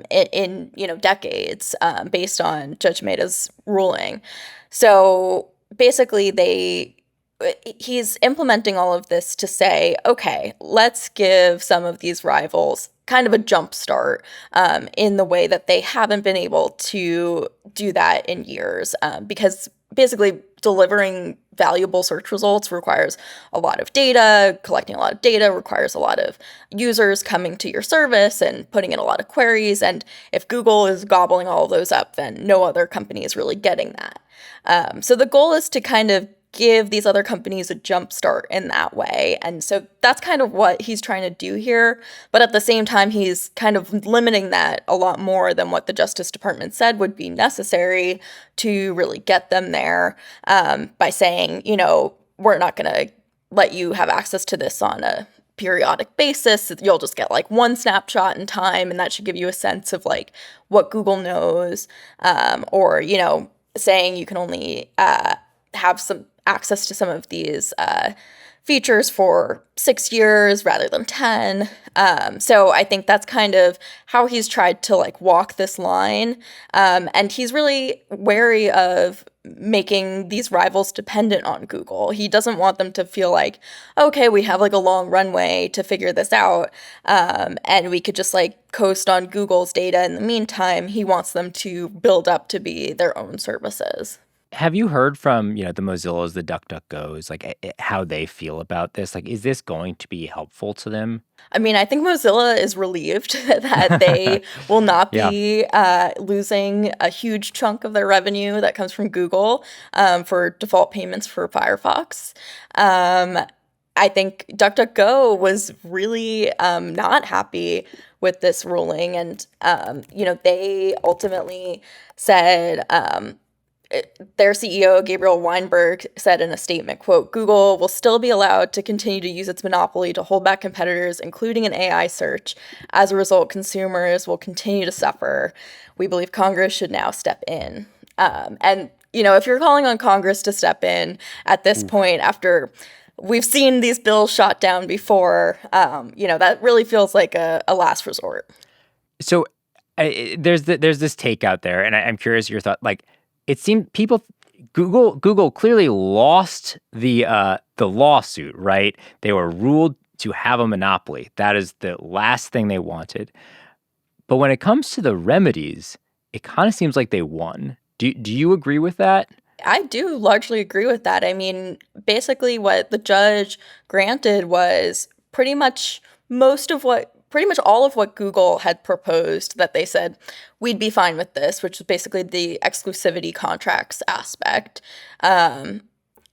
in decades based on Judge Mehta's ruling. So basically he's implementing all of this to say, okay, let's give some of these rivals kind of a jump start in the way that they haven't been able to do that in years because basically delivering valuable search results requires a lot of data. Collecting a lot of data requires a lot of users coming to your service and putting in a lot of queries. And if Google is gobbling all of those up, then no other company is really getting that. So the goal is to kind of give these other companies a jump start in that way. And so that's kind of what he's trying to do here. But at the same time, he's kind of limiting that a lot more than what the Justice Department said would be necessary to really get them there by saying, we're not going to let you have access to this on a periodic basis. You'll just get like one snapshot in time, and that should give you a sense of like what Google knows, or, saying you can only have some access to some of these features for 6 years rather than 10. So I think that's kind of how he's tried to like walk this line. And he's really wary of making these rivals dependent on Google. He doesn't want them to feel like, okay, we have like a long runway to figure this out. And we could just like coast on Google's data in the meantime. He wants them to build up to be their own services. Have you heard from, the Mozillas, the DuckDuckGos, like how they feel about this? Like, is this going to be helpful to them? I mean, I think Mozilla is relieved that they will not Yeah. be losing a huge chunk of their revenue that comes from Google for default payments for Firefox. I think DuckDuckGo was really not happy with this ruling, and they ultimately said. Their CEO, Gabriel Weinberg, said in a statement, quote, "Google will still be allowed to continue to use its monopoly to hold back competitors, including in AI search. As a result, consumers will continue to suffer. We believe Congress should now step in." And, if you're calling on Congress to step in at this point, after we've seen these bills shot down before, that really feels like a last resort. So there's this take out there, and I'm curious your thought. Like, it seemed Google clearly lost the lawsuit, right? They were ruled to have a monopoly. That is the last thing they wanted. But when it comes to the remedies, it kind of seems like they won. Do you agree with that? I do largely agree with that. I mean, basically what the judge granted was pretty much all of what Google had proposed, that they said we'd be fine with this, which was basically the exclusivity contracts aspect. And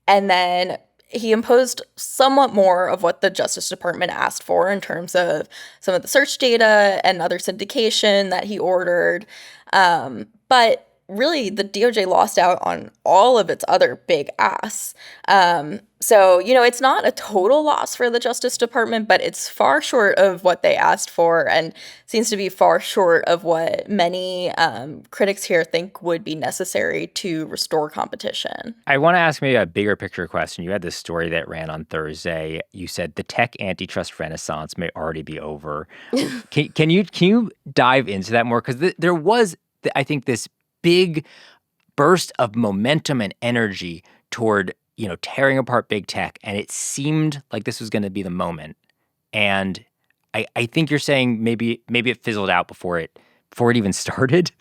then he imposed somewhat more of what the Justice Department asked for in terms of some of the search data and other syndication that he ordered. But really, the DOJ lost out on all of its other big asks. So, it's not a total loss for the Justice Department, but it's far short of what they asked for, and seems to be far short of what many critics here think would be necessary to restore competition. I want to ask maybe a bigger picture question. You had this story that ran on Thursday. You said the tech antitrust renaissance may already be over. Can you dive into that more? Because there was, I think, this big burst of momentum and energy toward, tearing apart big tech. And it seemed like this was going to be the moment. And I think you're saying maybe it fizzled out before it even started.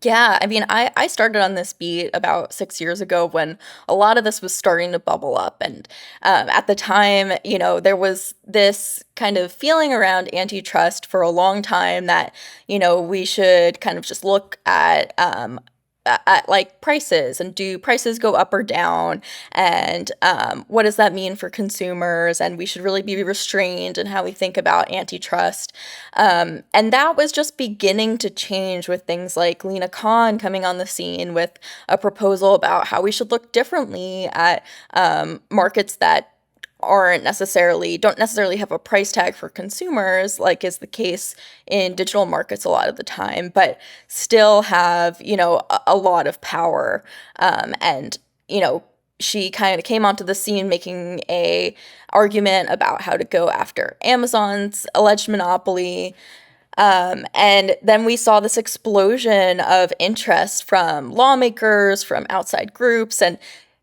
Yeah, I mean, I started on this beat about 6 years ago when a lot of this was starting to bubble up. And at the time, there was this kind of feeling around antitrust for a long time that, we should kind of just look at like prices, and do prices go up or down, and what does that mean for consumers, and we should really be restrained in how we think about antitrust, and that was just beginning to change with things like Lena Khan coming on the scene with a proposal about how we should look differently at markets that don't necessarily have a price tag for consumers, like is the case in digital markets a lot of the time, but still have, a lot of power. And she kind of came onto the scene making a argument about how to go after Amazon's alleged monopoly. And then we saw this explosion of interest from lawmakers, from outside groups, and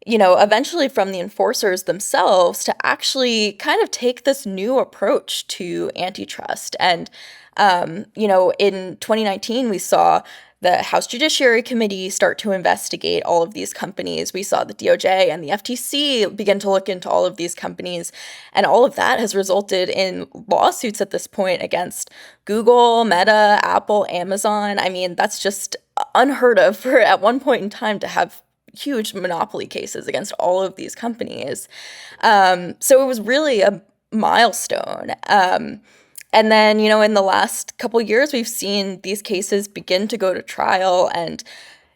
eventually from the enforcers themselves to actually kind of take this new approach to antitrust. And, in 2019, we saw the House Judiciary Committee start to investigate all of these companies. We saw the DOJ and the FTC begin to look into all of these companies. And all of that has resulted in lawsuits at this point against Google, Meta, Apple, Amazon. I mean, that's just unheard of for at one point in time to have huge monopoly cases against all of these companies. So it was really a milestone. And then, in the last couple years, we've seen these cases begin to go to trial, and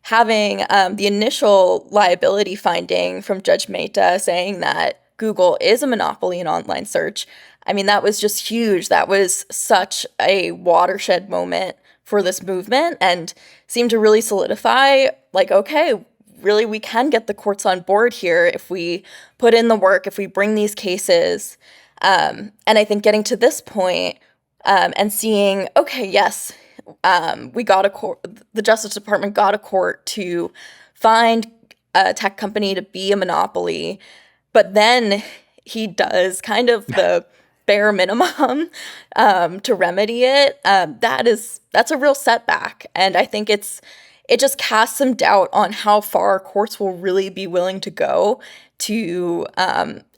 having the initial liability finding from Judge Mehta saying that Google is a monopoly in online search. I mean, that was just huge. That was such a watershed moment for this movement, and seemed to really solidify, like, okay, really, we can get the courts on board here if we put in the work, if we bring these cases. And I think getting to this point and seeing, okay, yes, we got a court, the Justice Department got a court to find a tech company to be a monopoly, but then he does kind of the bare minimum to remedy it. That's a real setback. And I think it's it just casts some doubt on how far courts will really be willing to go to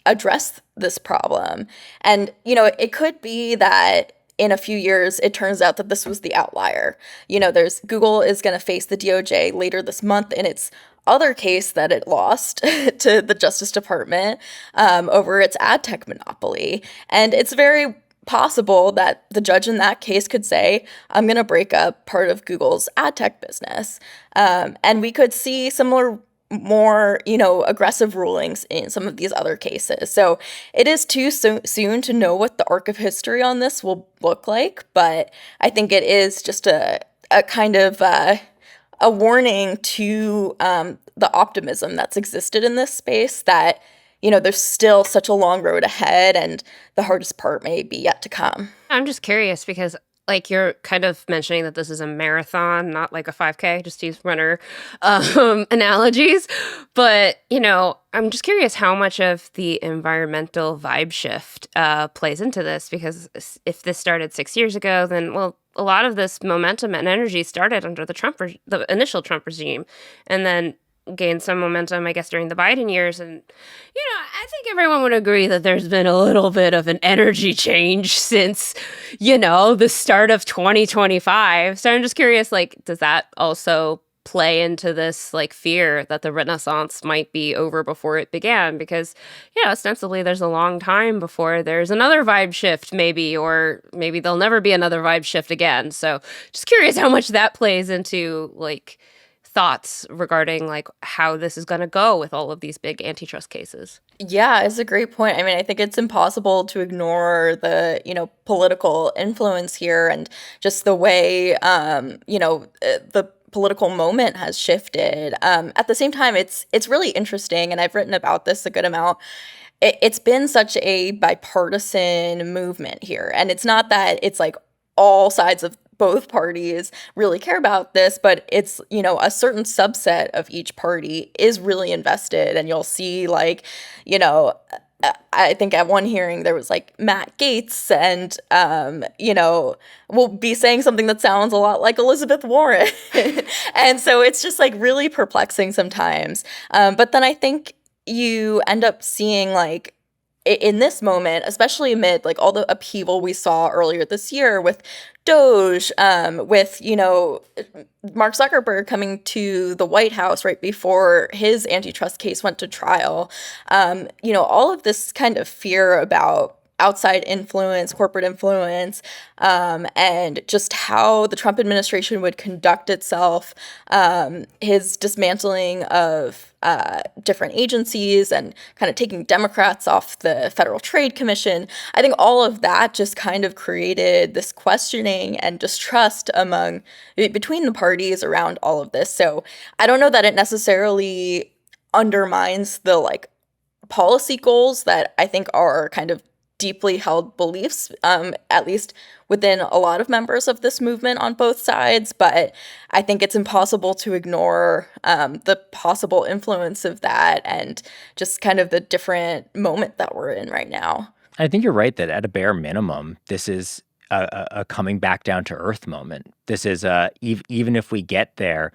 address this problem. And, it could be that in a few years, it turns out that this was the outlier. Google is going to face the DOJ later this month in its other case that it lost to the Justice Department over its ad tech monopoly. And it's very possible that the judge in that case could say, I'm going to break up part of Google's ad tech business. And we could see similar, more, aggressive rulings in some of these other cases. So it is too soon to know what the arc of history on this will look like. But I think it is just a kind of a warning to the optimism that's existed in this space that, there's still such a long road ahead and the hardest part may be yet to come. I'm just curious because you're kind of mentioning that this is a marathon, not like a 5K, just to use runner analogies. But, I'm just curious how much of the environmental vibe shift plays into this, because if this started 6 years ago, then, well, a lot of this momentum and energy started under the initial Trump regime, and then gained some momentum, I guess, during the Biden years. And, I think everyone would agree that there's been a little bit of an energy change since, the start of 2025. So I'm just curious, does that also play into this, fear that the Renaissance might be over before it began? Because, ostensibly there's a long time before there's another vibe shift, maybe, or maybe there'll never be another vibe shift again. So just curious how much that plays into, thoughts regarding how this is going to go with all of these big antitrust cases. Yeah, it's a great point. I mean, I think it's impossible to ignore the, political influence here and just the way, the political moment has shifted. At the same time, it's really interesting, and I've written about this a good amount. It's been such a bipartisan movement here, and it's not that it's all sides of both parties really care about this, but it's, a certain subset of each party is really invested. And you'll see I think at one hearing there was Matt Gaetz and, will be saying something that sounds a lot like Elizabeth Warren. And so it's just really perplexing sometimes. But then I think you end up seeing in this moment, especially amid all the upheaval we saw earlier this year with Doge, with, Mark Zuckerberg coming to the White House right before his antitrust case went to trial, all of this kind of fear about outside influence, corporate influence, and just how the Trump administration would conduct itself, his dismantling of different agencies and kind of taking Democrats off the Federal Trade Commission. I think all of that just kind of created this questioning and distrust between the parties around all of this. So I don't know that it necessarily undermines the policy goals that I think are kind of deeply held beliefs, at least within a lot of members of this movement on both sides. But I think it's impossible to ignore the possible influence of that and just kind of the different moment that we're in right now. I think you're right that at a bare minimum, this is a coming back down to earth moment. This is even if we get there,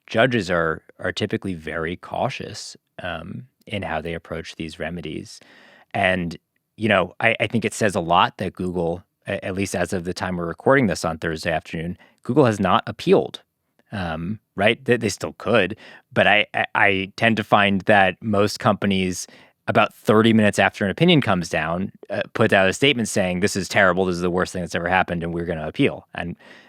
judges are typically very cautious in how they approach these remedies. And I think it says a lot that Google, at least as of the time we're recording this on Thursday afternoon, Google has not appealed, right? They still could, but I tend to find that most companies, about 30 minutes after an opinion comes down, put out a statement saying, this is terrible, this is the worst thing that's ever happened, and we're going to appeal.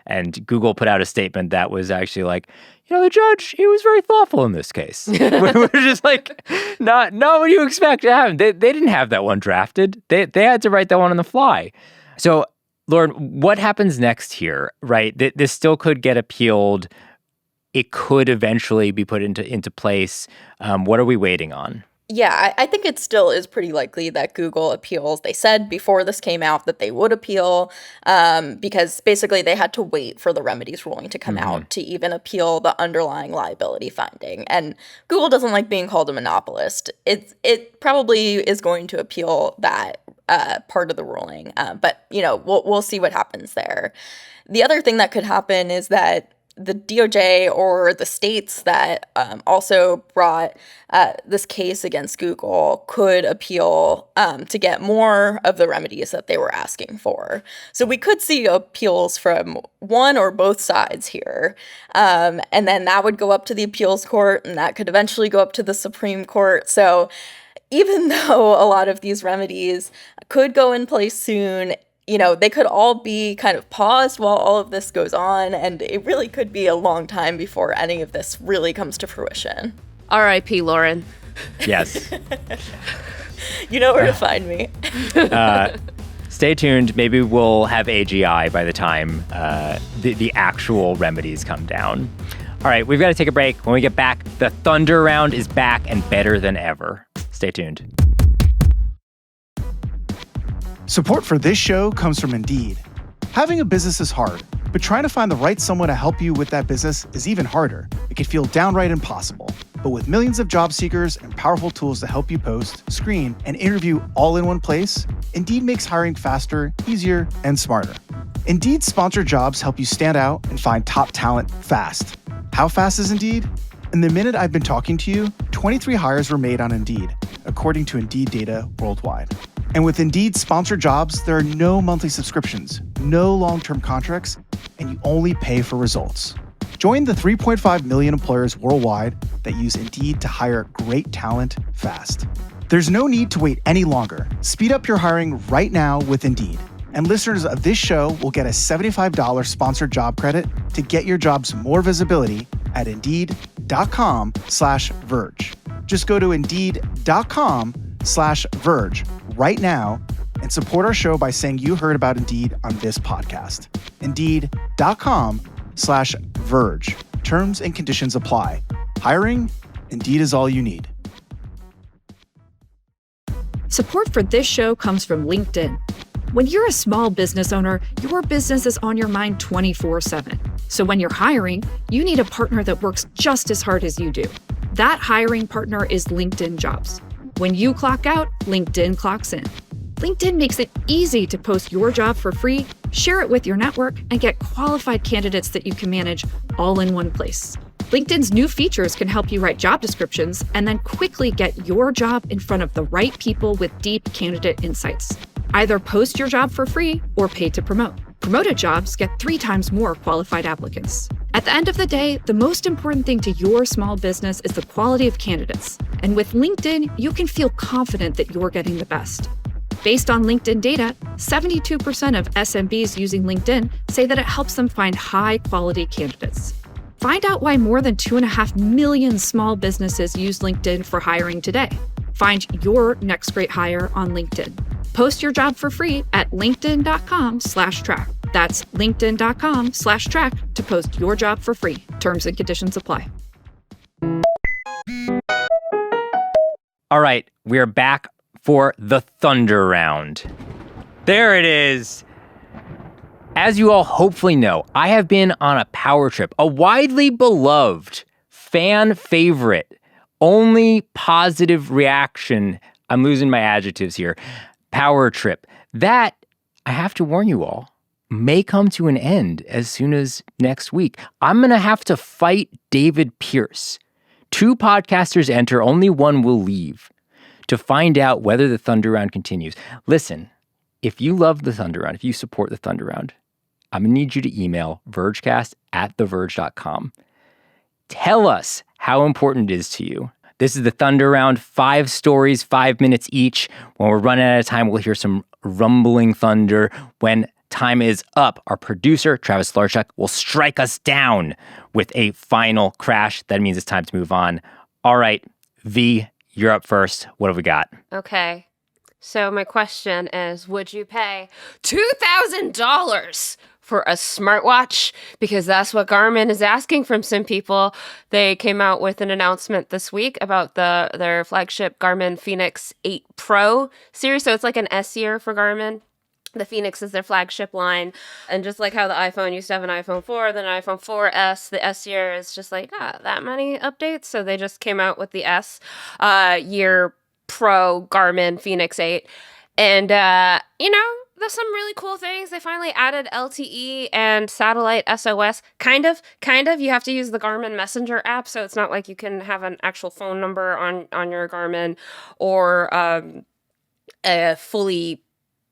And Google put out a statement that was actually the judge, he was very thoughtful in this case. We're just not what you expect to happen. They didn't have that one drafted. They had to write that one on the fly. So, Lauren, what happens next here, right? This still could get appealed. It could eventually be put into place. What are we waiting on? Yeah, I think it still is pretty likely that Google appeals. They said before this came out that they would appeal because basically they had to wait for the remedies ruling to come out to even appeal the underlying liability finding. And Google doesn't like being called a monopolist. It probably is going to appeal that part of the ruling. But, we'll see what happens there. The other thing that could happen is that the DOJ or the states that also brought this case against Google could appeal to get more of the remedies that they were asking for. So we could see appeals from one or both sides here. And then that would go up to the appeals court, and that could eventually go up to the Supreme Court. So even though a lot of these remedies could go in place soon, they could all be kind of paused while all of this goes on, and it really could be a long time before any of this really comes to fruition. R.I.P. Lauren. Yes. You know where to find me. Stay tuned. Maybe we'll have AGI by the time the actual remedies come down. All right, we've got to take a break. When we get back, the Thunder Round is back and better than ever. Stay tuned. Support for this show comes from Indeed. Having a business is hard, but trying to find the right someone to help you with that business is even harder. It can feel downright impossible. But with millions of job seekers and powerful tools to help you post, screen, and interview all in one place, Indeed makes hiring faster, easier, and smarter. Indeed's sponsored jobs help you stand out and find top talent fast. How fast is Indeed? In the minute I've been talking to you, 23 hires were made on Indeed, according to Indeed data worldwide. And with Indeed's sponsored jobs, there are no monthly subscriptions, no long-term contracts, and you only pay for results. Join the 3.5 million employers worldwide that use Indeed to hire great talent fast. There's no need to wait any longer. Speed up your hiring right now with Indeed. And listeners of this show will get a $75 sponsored job credit to get your jobs more visibility at Indeed.com/Verge. Just go to Indeed.com/Verge right now and support our show by saying you heard about Indeed on this podcast. Indeed.com/Verge. Terms and conditions apply. Hiring? Indeed is all you need. Support for this show comes from LinkedIn. When you're a small business owner, your business is on your mind 24/7. So when you're hiring, you need a partner that works just as hard as you do. That hiring partner is LinkedIn Jobs. When you clock out, LinkedIn clocks in. LinkedIn makes it easy to post your job for free, share it with your network, and get qualified candidates that you can manage all in one place. LinkedIn's new features can help you write job descriptions and then quickly get your job in front of the right people with deep candidate insights. Either post your job for free or pay to promote. Promoted jobs get 3 times more qualified applicants. At the end of the day, the most important thing to your small business is the quality of candidates. And with LinkedIn, you can feel confident that you're getting the best. Based on LinkedIn data, 72% of SMBs using LinkedIn say that it helps them find high-quality candidates. Find out why more than 2.5 million small businesses use LinkedIn for hiring today. Find your next great hire on LinkedIn. Post your job for free at linkedin.com/track. That's linkedin.com/track to post your job for free. Terms and conditions apply. All right, we're back for the Thunder Round. There it is. As you all hopefully know, I have been on a power trip, a widely beloved, fan favorite, only positive reaction. I'm losing my adjectives here. Power trip. That, I have to warn you all, may come to an end as soon as next week. I'm going to have to fight David Pierce. 2 podcasters enter, only one will leave to find out whether the Thunder Round continues. Listen, if you love the Thunder Round, if you support the Thunder Round, I'm going to need you to email vergecast@theverge.com. Tell us how important it is to you. This is the Thunder Round, 5 stories, 5 minutes each. When we're running out of time, we'll hear some rumbling thunder. When time is up, our producer, Travis Larchuk, will strike us down with a final crash. That means it's time to move on. All right, V, you're up first. What have we got? Okay. So my question is, would you pay $2,000 for a smartwatch? Because that's what Garmin is asking from some people. They came out with an announcement this week about their flagship Garmin Fenix 8 Pro series. So it's like an S year for Garmin. The Fenix is their flagship line. And just like how the iPhone used to have an iPhone 4, then an iPhone 4S, the S year is just like, not that many updates. So they just came out with the S year Pro Garmin Fenix 8. And, there's some really cool things. They finally added LTE and satellite SOS. Kind of. You have to use the Garmin Messenger app, so it's not like you can have an actual phone number on your Garmin or fully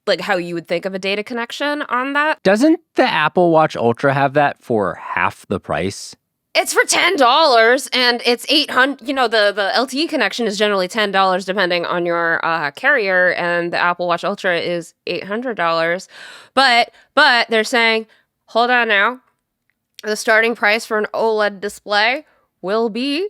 like how you would think of a data connection on that. Doesn't the Apple Watch Ultra have that for half the price? It's for $10 and it's $800. The LTE connection is generally $10 depending on your carrier, and the Apple Watch Ultra is $800. But they're saying, hold on now, the starting price for an OLED display will be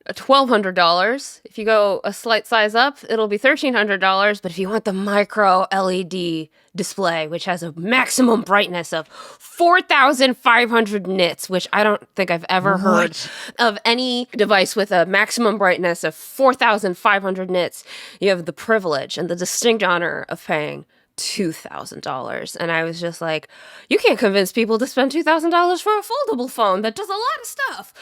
$1,200. If you go a slight size up, it'll be $1,300. But if you want the micro LED display, which has a maximum brightness of 4,500 nits, which I don't think I've ever heard of any device with a maximum brightness of 4,500 nits, you have the privilege and the distinct honor of paying $2,000. And I was just like, you can't convince people to spend $2,000 for a foldable phone that does a lot of stuff.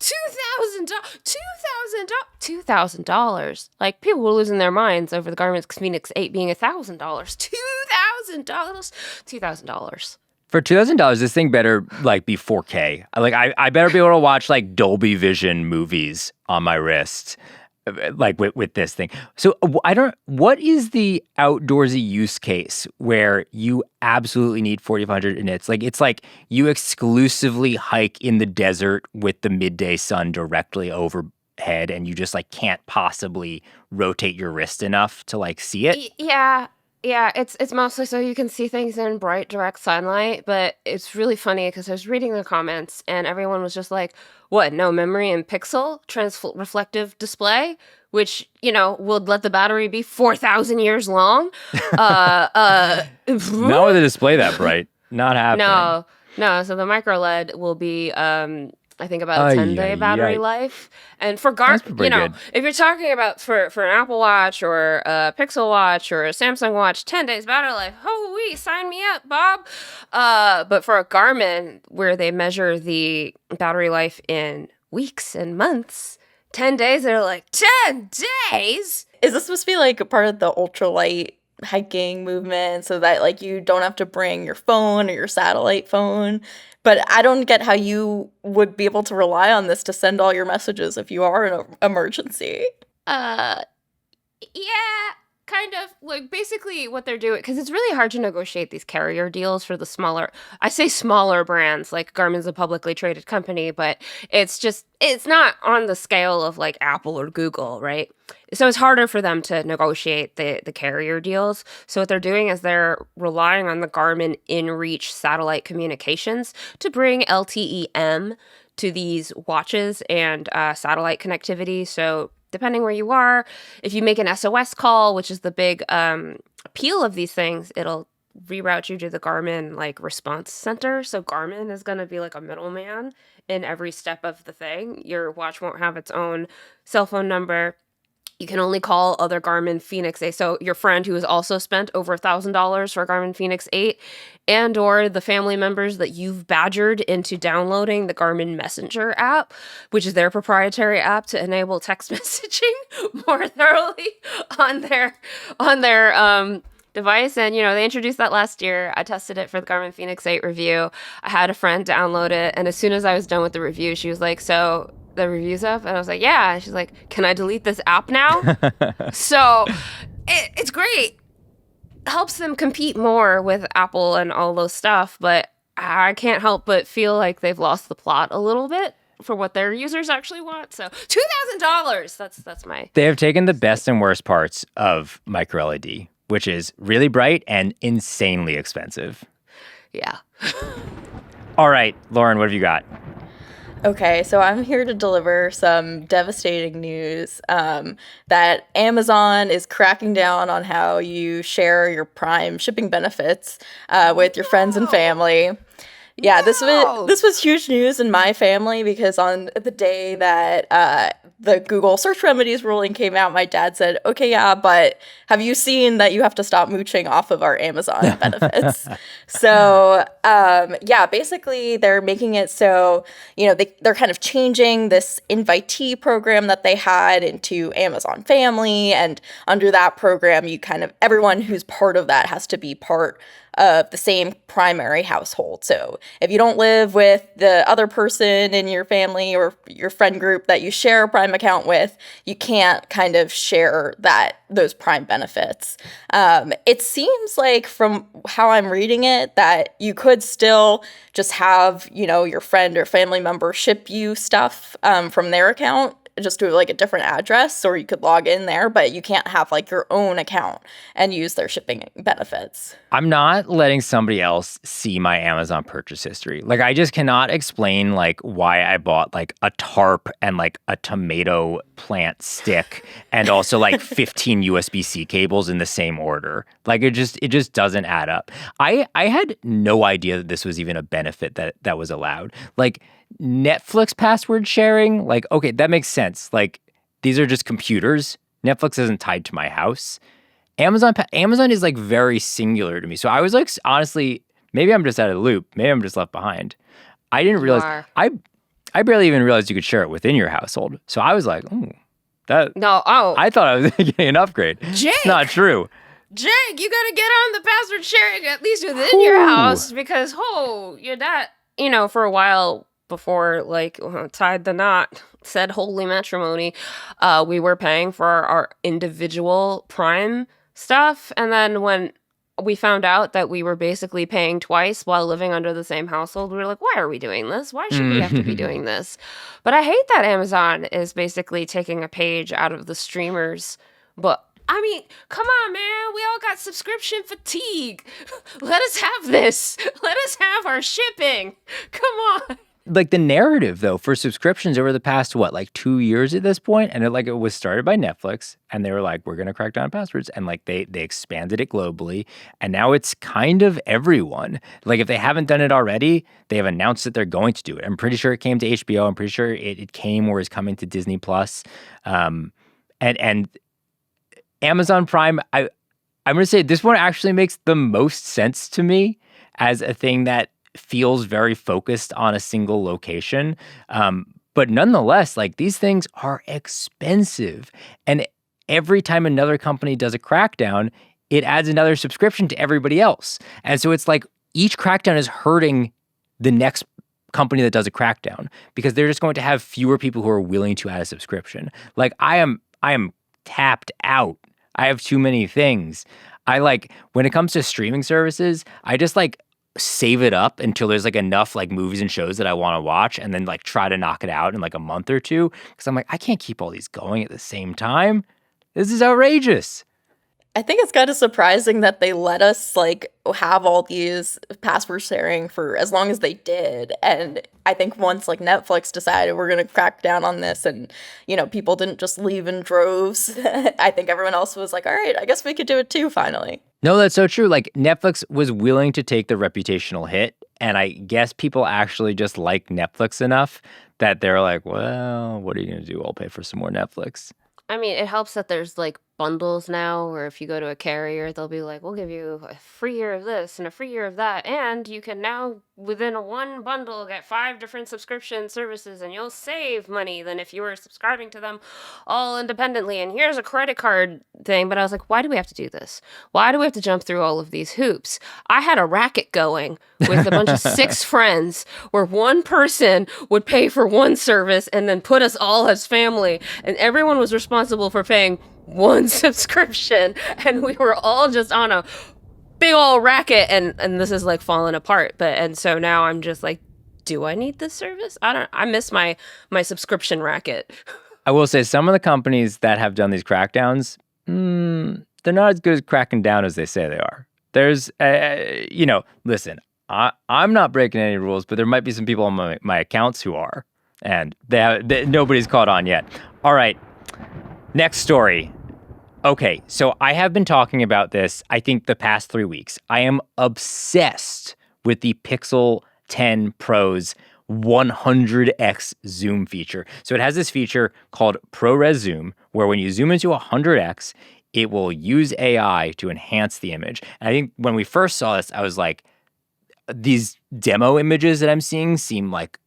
$2,000. Like, people were losing their minds over the Garmin Fenix 8 being $1,000. $2,000. For $2,000, this thing better like be 4K. Like I better be able to watch like Dolby Vision movies on my wrist, like with this thing. So what is the outdoorsy use case where you absolutely need 4,500 nits? Like, it's like you exclusively hike in the desert with the midday sun directly overhead and you just like can't possibly rotate your wrist enough to like see it? Yeah, it's mostly so you can see things in bright, direct sunlight, but it's really funny because I was reading the comments and everyone was just like, what, no memory and pixel reflective display, which, would let the battery be 4,000 years long? Not with a display that bright. Not happening. No, so the micro LED will be... I think about a 10-day battery life. And for Garmin, if you're talking about for an Apple Watch or a Pixel Watch or a Samsung Watch, 10 days battery life, sign me up, Bob. But for a Garmin, where they measure the battery life in weeks and months, 10 days, they're like, 10 days? Is this supposed to be like a part of the ultralight hiking movement so that like you don't have to bring your phone or your satellite phone? But I don't get how you would be able to rely on this to send all your messages if you are in an emergency. Yeah, kind of. Like, basically what they're doing, because it's really hard to negotiate these carrier deals for the smaller brands. Like, Garmin's a publicly traded company, but it's not on the scale of like Apple or Google, right? So it's harder for them to negotiate the carrier deals. So what they're doing is they're relying on the Garmin InReach satellite communications to bring LTE-M to these watches and satellite connectivity. So depending where you are, if you make an SOS call, which is the big appeal of these things, it'll reroute you to the Garmin like response center. So Garmin is going to be like a middleman in every step of the thing. Your watch won't have its own cell phone number. You can only call other Garmin Fenix 8. So your friend who has also spent over $1,000 for Garmin Fenix 8 and or the family members that you've badgered into downloading the Garmin Messenger app, which is their proprietary app to enable text messaging more thoroughly on their device. And, they introduced that last year. I tested it for the Garmin Fenix 8 review. I had a friend download it. And as soon as I was done with the review, she was like, so the review's up? And I was like, yeah. And she's like, can I delete this app now? So it's great. Helps them compete more with Apple and all those stuff. But I can't help but feel like they've lost the plot a little bit for what their users actually want. So $2,000. That's my... They have taken the best and worst parts of micro LED, which is really bright and insanely expensive. Yeah. All right, Lauren, what have you got? Okay, so I'm here to deliver some devastating news that Amazon is cracking down on how you share your Prime shipping benefits with your friends and family. Yeah, this was huge news in my family because on the day that the Google search remedies ruling came out, my dad said, okay, yeah, but have you seen that you have to stop mooching off of our Amazon benefits? So, yeah, basically they're making it so, they're kind of changing this invitee program that they had into Amazon Family. And under that program, everyone who's part of that has to be part of the same primary household. So if you don't live with the other person in your family or your friend group that you share a Prime account with, you can't kind of share those Prime benefits. It seems like from how I'm reading it that you could still just have, your friend or family member ship you stuff from their account, just to like a different address, or you could log in there, but you can't have like your own account and use their shipping benefits. I'm not letting somebody else see my Amazon purchase history. Like, I just cannot explain like why I bought like a tarp and like a tomato plant stick and also like 15 USB-C cables in the same order. Like, it just doesn't add up. I had no idea that this was even a benefit that was allowed. Like, Netflix password sharing, like, okay, that makes sense. Like, these are just computers. Netflix isn't tied to my house. Amazon is like very singular to me. So I was like, honestly, maybe I'm just out of the loop. Maybe I'm just left behind. I didn't realize, I barely even realized you could share it within your household. So I was like, I thought I was getting an upgrade. Jake, it's not true. Jake, you gotta get on the password sharing at least within your house, because your dad, for a while before like tied the knot, said holy matrimony, we were paying for our individual Prime stuff, and then when we found out that we were basically paying twice while living under the same household, we were like, why are we doing this? Why should we have to be doing this? But I hate that Amazon is basically taking a page out of the streamers. But I mean, come on, man. We all got subscription fatigue. Let us have this. Let us have our shipping. Come on. Like, the narrative, though, for subscriptions over the past, like 2 years at this point, and it was started by Netflix, and they were like, we're going to crack down on passwords, and like they expanded it globally, and now it's kind of everyone. Like, if they haven't done it already, they have announced that they're going to do it. I'm pretty sure it came to HBO. I'm pretty sure it came or is coming to Disney Plus. And Amazon Prime, I'm going to say this one actually makes the most sense to me as a thing that feels very focused on a single location. But nonetheless, like, these things are expensive. And every time another company does a crackdown, it adds another subscription to everybody else. And so it's like each crackdown is hurting the next company that does a crackdown, because they're just going to have fewer people who are willing to add a subscription. Like, I am tapped out. I have too many things. When it comes to streaming services, I just save it up until there's enough movies and shows that I want to watch, and then try to knock it out in a month or two, because I'm I can't keep all these going at the same time. This is outrageous. I think it's kind of surprising that they let us have all these password sharing for as long as they did. And I think once Netflix decided we're going to crack down on this, and people didn't just leave in droves, I think everyone else was like, all right, I guess we could do it too finally. No, that's so true. Netflix was willing to take the reputational hit, and I guess people actually just like Netflix enough that they're like, well, what are you going to do? I'll pay for some more Netflix. I mean, it helps that there's bundles now, where if you go to a carrier, they'll be like, we'll give you a free year of this and a free year of that, and you can now, within one bundle, get 5 different subscription services, and you'll save money than if you were subscribing to them all independently. And here's a credit card thing. But I was like, why do we have to do this? Why do we have to jump through all of these hoops? I had a racket going with a bunch of 6 friends, where one person would pay for one service and then put us all as family, and everyone was responsible for paying one subscription, and we were all just on a big old racket, and this is falling apart. And so now I'm just do I need this service? I miss my subscription racket. I will say, some of the companies that have done these crackdowns, they're not as good as cracking down as they say they are. There's listen, I'm not breaking any rules, but there might be some people on my accounts who are, and nobody's caught on yet. All right. Next story. Okay, so I have been talking about this, I think, the past 3 weeks. I am obsessed with the Pixel 10 Pro's 100x zoom feature. So it has this feature called ProRes Zoom, where when you zoom into 100x, it will use AI to enhance the image. And I think when we first saw this, I was like, these demo images that I'm seeing seem like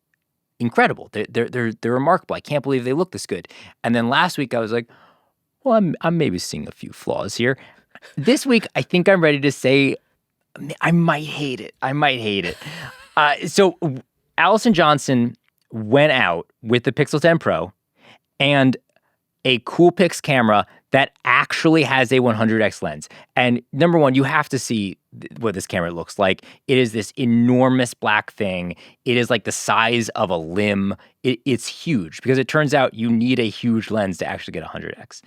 incredible. They're remarkable. I can't believe they look this good. And then last week I was like, well, I'm maybe seeing a few flaws here. This week, I think I'm ready to say I might hate it. So Allison Johnson went out with the Pixel 10 Pro and a Coolpix camera that actually has a 100x lens. And number one, you have to see what this camera looks like. It is this enormous black thing. It is like the size of a limb. It's huge because it turns out you need a huge lens to actually get 100x.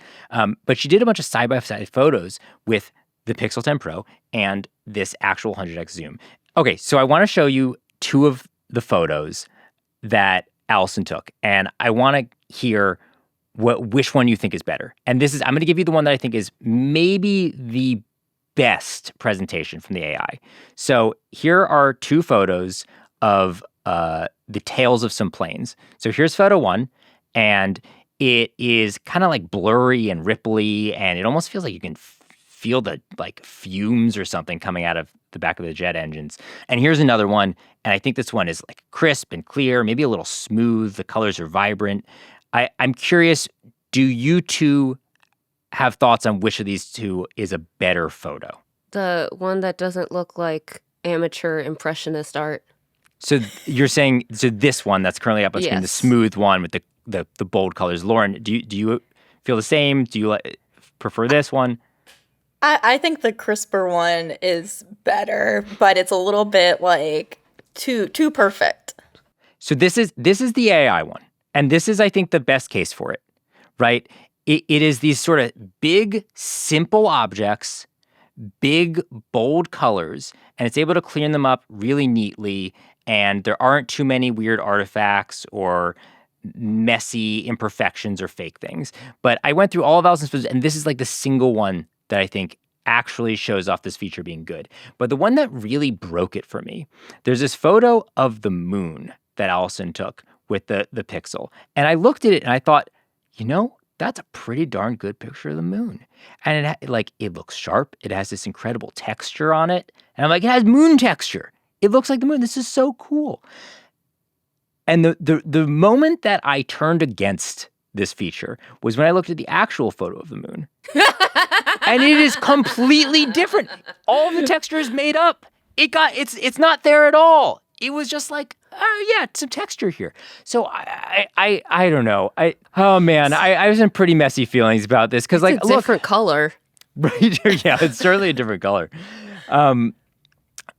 But she did a bunch of side-by-side photos with the Pixel 10 Pro and this actual 100x zoom. Okay, so I want to show you two of the photos that Allison took, and I want to hear which one you think is better. And I'm going to give you the one that I think is maybe the best presentation from the AI. So here are two photos of the tails of some planes. So here's photo one, and it is kind of like blurry and ripply, and it almost feels like you can feel the like fumes or something coming out of the back of the jet engines. And here's another one, and I think this one is like crisp and clear, maybe a little smooth. The colors are vibrant. I'm curious, do you two have thoughts on which of these two is a better photo? The one that doesn't look like amateur impressionist art. So you're saying, so this one that's currently up on screen, the Yes. smooth one with the bold colors. Lauren, do you feel the same? Do you prefer this one? I think the crisper one is better, but it's a little bit like too perfect. So this is the AI one. And this is, I think, the best case for it, right? It is these sort of big, simple objects, big, bold colors, and it's able to clean them up really neatly, and there aren't too many weird artifacts or messy imperfections or fake things. But I went through all of Allison's photos, and this is like the single one that I think actually shows off this feature being good. But the one that really broke it for me, there's this photo of the moon that Allison took with the Pixel. And I looked at it and I thought, that's a pretty darn good picture of the moon. And it looks sharp. It has this incredible texture on it. And I'm like, it has moon texture. It looks like the moon. This is so cool. And the moment that I turned against this feature was when I looked at the actual photo of the moon. And it is completely different. All the texture is made up. It's not there at all. It was just like, some texture here. So I don't know. I was in pretty messy feelings about this because It's a different color. Right? Yeah, it's certainly a different color.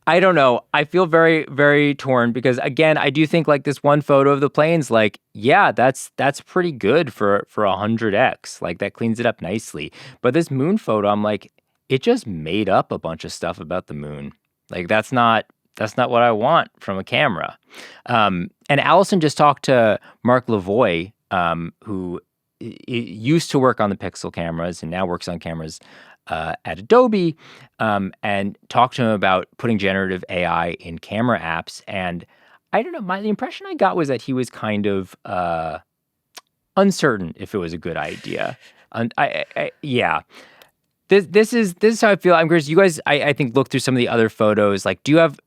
I don't know. I feel very, very torn because again, I do think like this one photo of the planes, that's pretty good for 100x. Like that cleans it up nicely. But this moon photo, I'm like, it just made up a bunch of stuff about the moon. Like that's not what I want from a camera. And Allison just talked to Mark Lavoie, who used to work on the Pixel cameras and now works on cameras at Adobe, and talked to him about putting generative AI in camera apps. And I don't know, the impression I got was that he was kind of uncertain if it was a good idea. This is how I feel. I'm curious. You guys, I think, look through some of the other photos. Like, do you have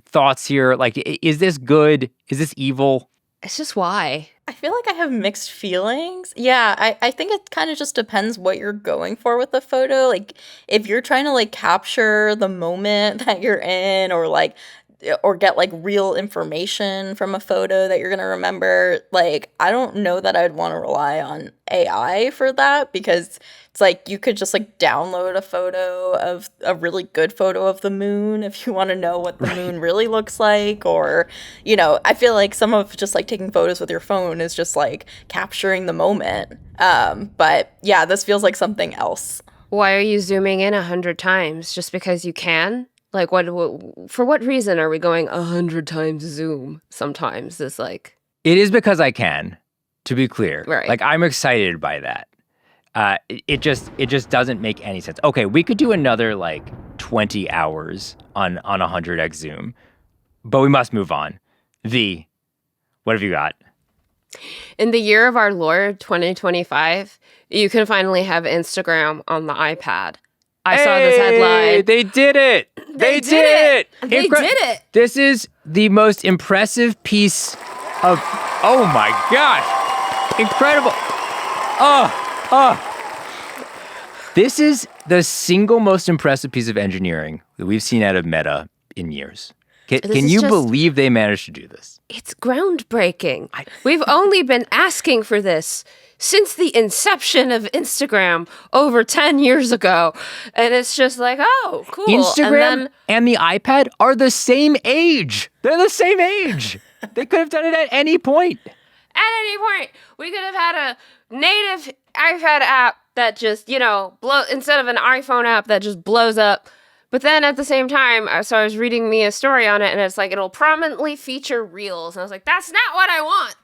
thoughts here? Like, is this good? Is this evil? It's just why. I feel like I have mixed feelings. Yeah, I think it kind of just depends what you're going for with the photo. Like, if you're trying to, capture the moment that you're in or get, real information from a photo that you're going to remember, I don't know that I'd want to rely on AI for that because it's you could just, download a photo of a really good photo of the moon if you want to know what the moon really looks like. Or, I feel like some of just, taking photos with your phone is just, capturing the moment. But, yeah, this feels like something else. Why are you zooming in 100 times? Just because you can? For what reason are we going 100 times zoom sometimes? It is because I can, to be clear. Right. I'm excited by that. It just doesn't make any sense. Okay, we could do another 20 hours on 100x zoom, but we must move on. What have you got? In the year of our Lord, 2025, you can finally have Instagram on the iPad. I saw this headline. They did it. They did it. They did it. This is the most impressive piece of, oh my gosh, incredible. This is the single most impressive piece of engineering that we've seen out of Meta in years. Can you believe they managed to do this? It's groundbreaking. We've only been asking for this since the inception of Instagram over 10 years ago. And it's just like, oh, cool. Instagram and the iPad are the same age. They're the same age. They could have done it at any point. At any point, we could have had a native iPad app that just, instead of an iPhone app that just blows up. But then at the same time, so I was reading me a story on it, and it's like, it'll prominently feature Reels. And I was like, that's not what I want.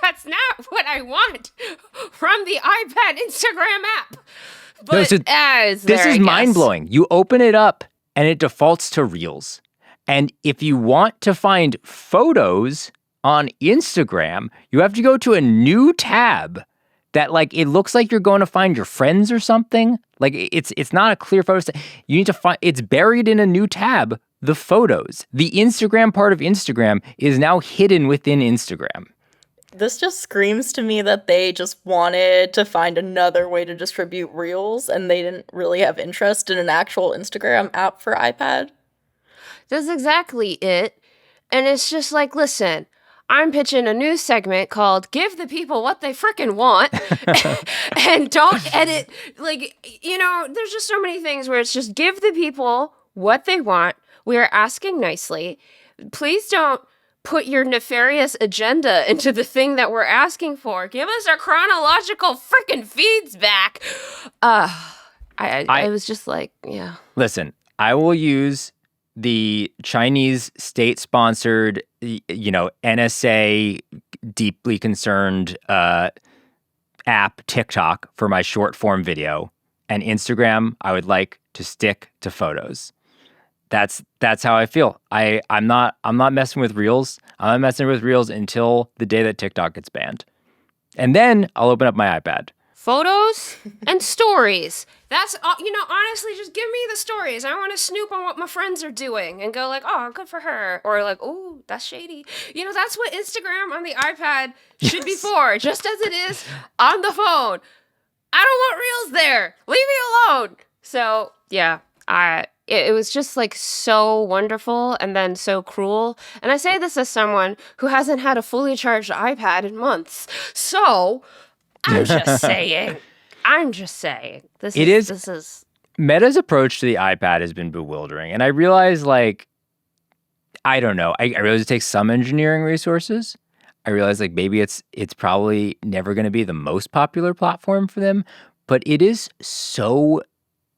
That's not what I want from the iPad Instagram app. But this is mind-blowing. You open it up, and it defaults to Reels. And if you want to find photos on Instagram, you have to go to a new tab that, like, it looks like you're going to find your friends or something. Like, it's not a clear photo. You need to find, it's buried in a new tab, the photos. The Instagram part of Instagram is now hidden within Instagram. This just screams to me that they just wanted to find another way to distribute Reels, and they didn't really have interest in an actual Instagram app for iPad. That's exactly it. And it's just like, listen, I'm pitching a news segment called Give the People What They Frickin' Want and don't edit. Like, there's just so many things where it's just give the people what they want. We are asking nicely. Please don't put your nefarious agenda into the thing that we're asking for. Give us our chronological frickin' feeds back. I was just like, yeah. Listen, I will use the Chinese state-sponsored, NSA deeply concerned app TikTok for my short-form video, and Instagram I would like to stick to photos. That's how I feel. I'm not messing with Reels. I'm not messing with Reels until the day that TikTok gets banned, and then I'll open up my iPad. Photos and stories. That's, honestly, just give me the stories. I want to snoop on what my friends are doing and go like, oh, good for her. Or like, oh, that's shady. That's what Instagram on the iPad should be for, just as it is on the phone. I don't want Reels there. Leave me alone. So, yeah, it was just like so wonderful and then so cruel. And I say this as someone who hasn't had a fully charged iPad in months. So I'm just saying. This is Meta's approach to the iPad has been bewildering. And I realize, like, I don't know. I realize it takes some engineering resources. I realize, like, maybe it's probably never going to be the most popular platform for them. But it is so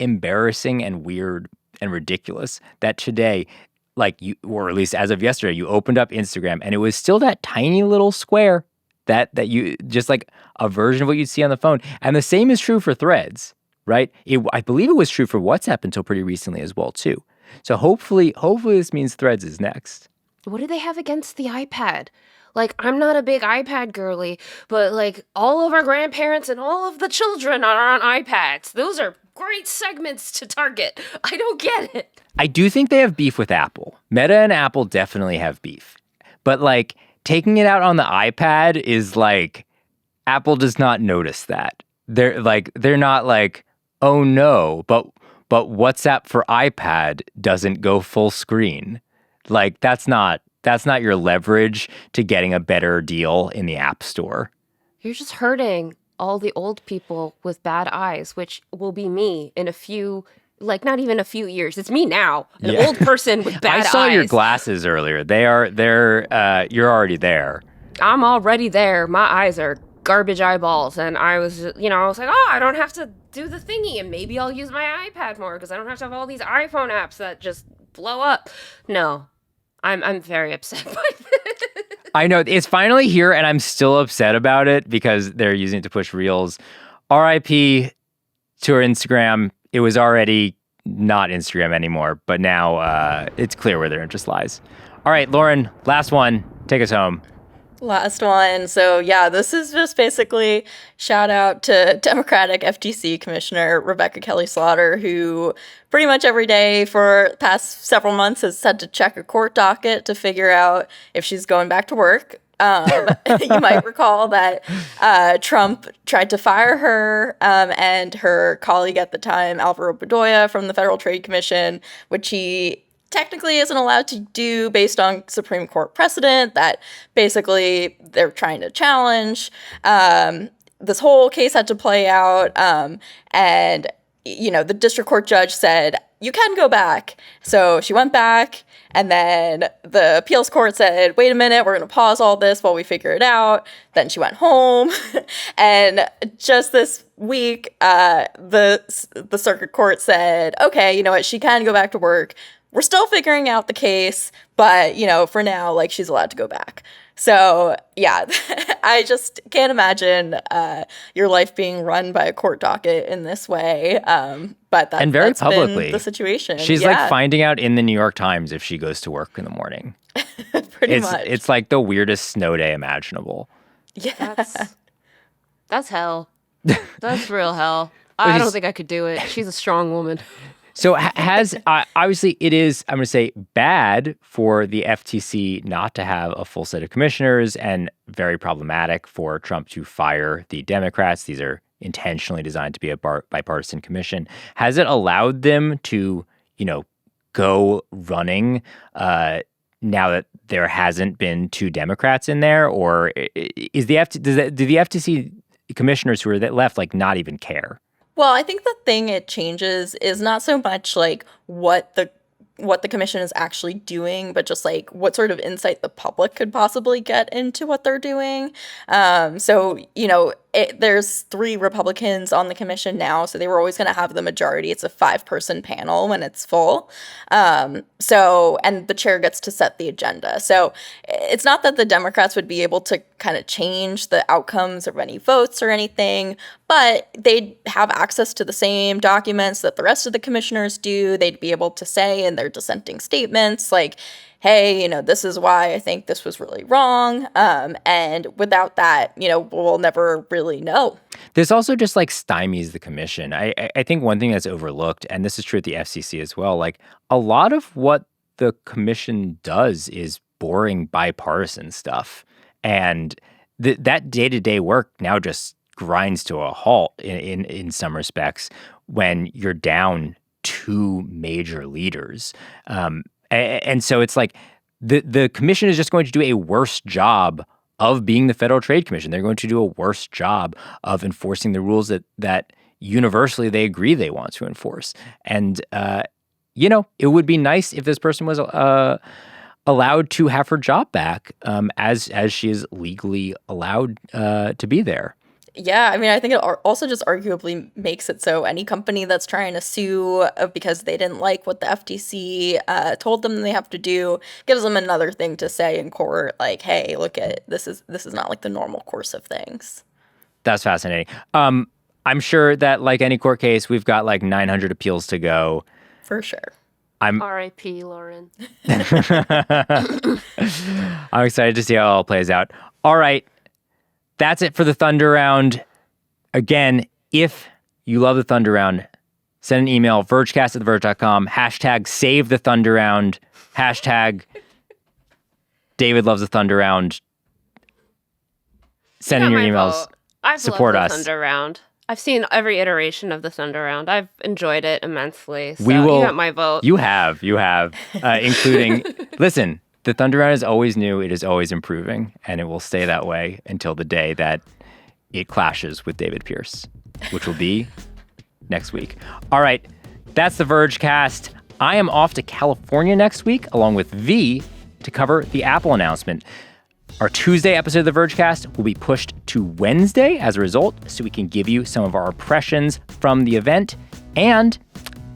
embarrassing and weird and ridiculous that today, like, or at least as of yesterday, you opened up Instagram and it was still that tiny little square that you, just like a version of what you'd see on the phone. And the same is true for Threads, right? I believe it was true for WhatsApp until pretty recently as well, too. So hopefully this means Threads is next. What do they have against the iPad? Like, I'm not a big iPad girly, but like all of our grandparents and all of the children are on iPads. Those are great segments to target. I don't get it. I do think they have beef with Apple. Meta and Apple definitely have beef. But like, taking it out on the iPad is like, Apple does not notice that. They're not like, oh no, but WhatsApp for iPad doesn't go full screen. Like, that's not your leverage to getting a better deal in the App Store. You're just hurting all the old people with bad eyes, which will be me in a few, like, not even a few years. It's me now, an old person with bad eyes. I saw your glasses earlier. You're already there. I'm already there. My eyes are garbage eyeballs. And I was like, oh, I don't have to do the thingy. And maybe I'll use my iPad more because I don't have to have all these iPhone apps that just blow up. No, I'm very upset by this. I know. It's finally here, and I'm still upset about it because they're using it to push Reels. RIP to our Instagram. It was already not Instagram anymore, but now it's clear where their interest lies. All right, Lauren, last one. Take us home. Last one. So yeah, this is just basically shout out to Democratic FTC Commissioner Rebecca Kelly Slaughter, who pretty much every day for the past several months has had to check a court docket to figure out if she's going back to work. You might recall that Trump tried to fire her and her colleague at the time, Alvaro Bedoya, from the Federal Trade Commission, which he technically isn't allowed to do based on Supreme Court precedent that basically they're trying to challenge. This whole case had to play out, and the district court judge said, you can go back. So she went back, and then the appeals court said, wait a minute, we're going to pause all this while we figure it out. Then she went home. And just this week, the circuit court said, okay, you know what, she can go back to work. We're still figuring out the case, but, for now, like, she's allowed to go back. So, yeah, I just can't imagine your life being run by a court docket in this way. But and very that's publicly. been the situation. She's like finding out in the New York Times if she goes to work in the morning. Pretty much. It's like the weirdest snow day imaginable. Yeah. That's hell. That's real hell. I don't think I could do it. She's a strong woman. So obviously it is, I'm going to say, bad for the FTC not to have a full set of commissioners, and very problematic for Trump to fire the Democrats. These are intentionally designed to be a bipartisan commission. Has it allowed them to, go running now that there hasn't been two Democrats in there? Or is the do the FTC commissioners who are left not even care? Well, I think the thing it changes is not so much like what the commission is actually doing, but just like what sort of insight the public could possibly get into what they're doing. There's 3 Republicans on the commission now, so they were always going to have the majority. It's a 5-person panel when it's full. And the chair gets to set the agenda. So it's not that the Democrats would be able to kind of change the outcomes of any votes or anything, but they'd have access to the same documents that the rest of the commissioners do. They'd be able to say in their dissenting statements, like, hey, this is why I think this was really wrong. And without that, we'll never really know. This also just stymies the commission. I think one thing that's overlooked, and this is true at the FCC as well, a lot of what the commission does is boring bipartisan stuff. And that day-to-day work now just grinds to a halt in some respects when you're down 2 major leaders. And so it's the commission is just going to do a worse job of being the Federal Trade Commission. They're going to do a worse job of enforcing the rules that universally they agree they want to enforce. And, it would be nice if this person was allowed to have her job back as she is legally allowed to be there. Yeah, I mean, I think it also just arguably makes it so any company that's trying to sue because they didn't like what the FTC told them they have to do gives them another thing to say in court, like, "Hey, look at this is not like the normal course of things." That's fascinating. I'm sure that like any court case, we've got 900 appeals to go. For sure. R.I.P. Lauren. I'm excited to see how it all plays out. All right. That's it for the Thunder Round. Again, if you love the Thunder Round, send an email, vergecast@theverge.com, #save the Thunder Round, #David loves the Thunder Round. Send in your emails. I've support loved the us. Thunder Round. I've seen every iteration of the Thunder Round. I've enjoyed it immensely. So You got my vote. You have, including, listen, the Thunder Round is always new. It is always improving, and it will stay that way until the day that it clashes with David Pierce, which will be next week. All right, that's the Vergecast. I am off to California next week, along with V, to cover the Apple announcement. Our Tuesday episode of the Vergecast will be pushed to Wednesday as a result, so we can give you some of our impressions from the event. And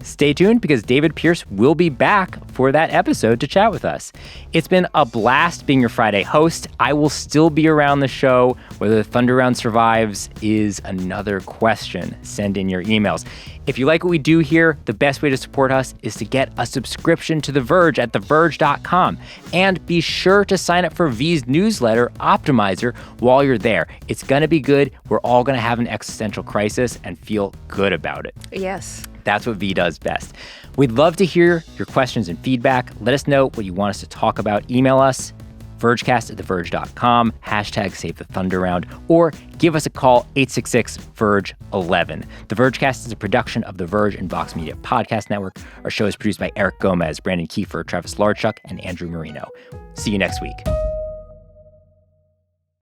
Stay tuned because David Pierce will be back for that episode to chat with us. It's been a blast being your Friday host. I will still be around the show. Whether the Thunder Round survives is another question. Send in your emails. If you like what we do here, the best way to support us is to get a subscription to The Verge at theverge.com. And be sure to sign up for V's newsletter, Optimizer, while you're there. It's going to be good. We're all going to have an existential crisis and feel good about it. Yes. That's what V does best. We'd love to hear your questions and feedback. Let us know what you want us to talk about. Email us, vergecast@theverge.com, #Save the Thunder Round, or give us a call, 866-VERGE-11. The Vergecast is a production of the Verge and Vox Media Podcast Network. Our show is produced by Eric Gomez, Brandon Kiefer, Travis Larchuk, and Andrew Marino. See you next week.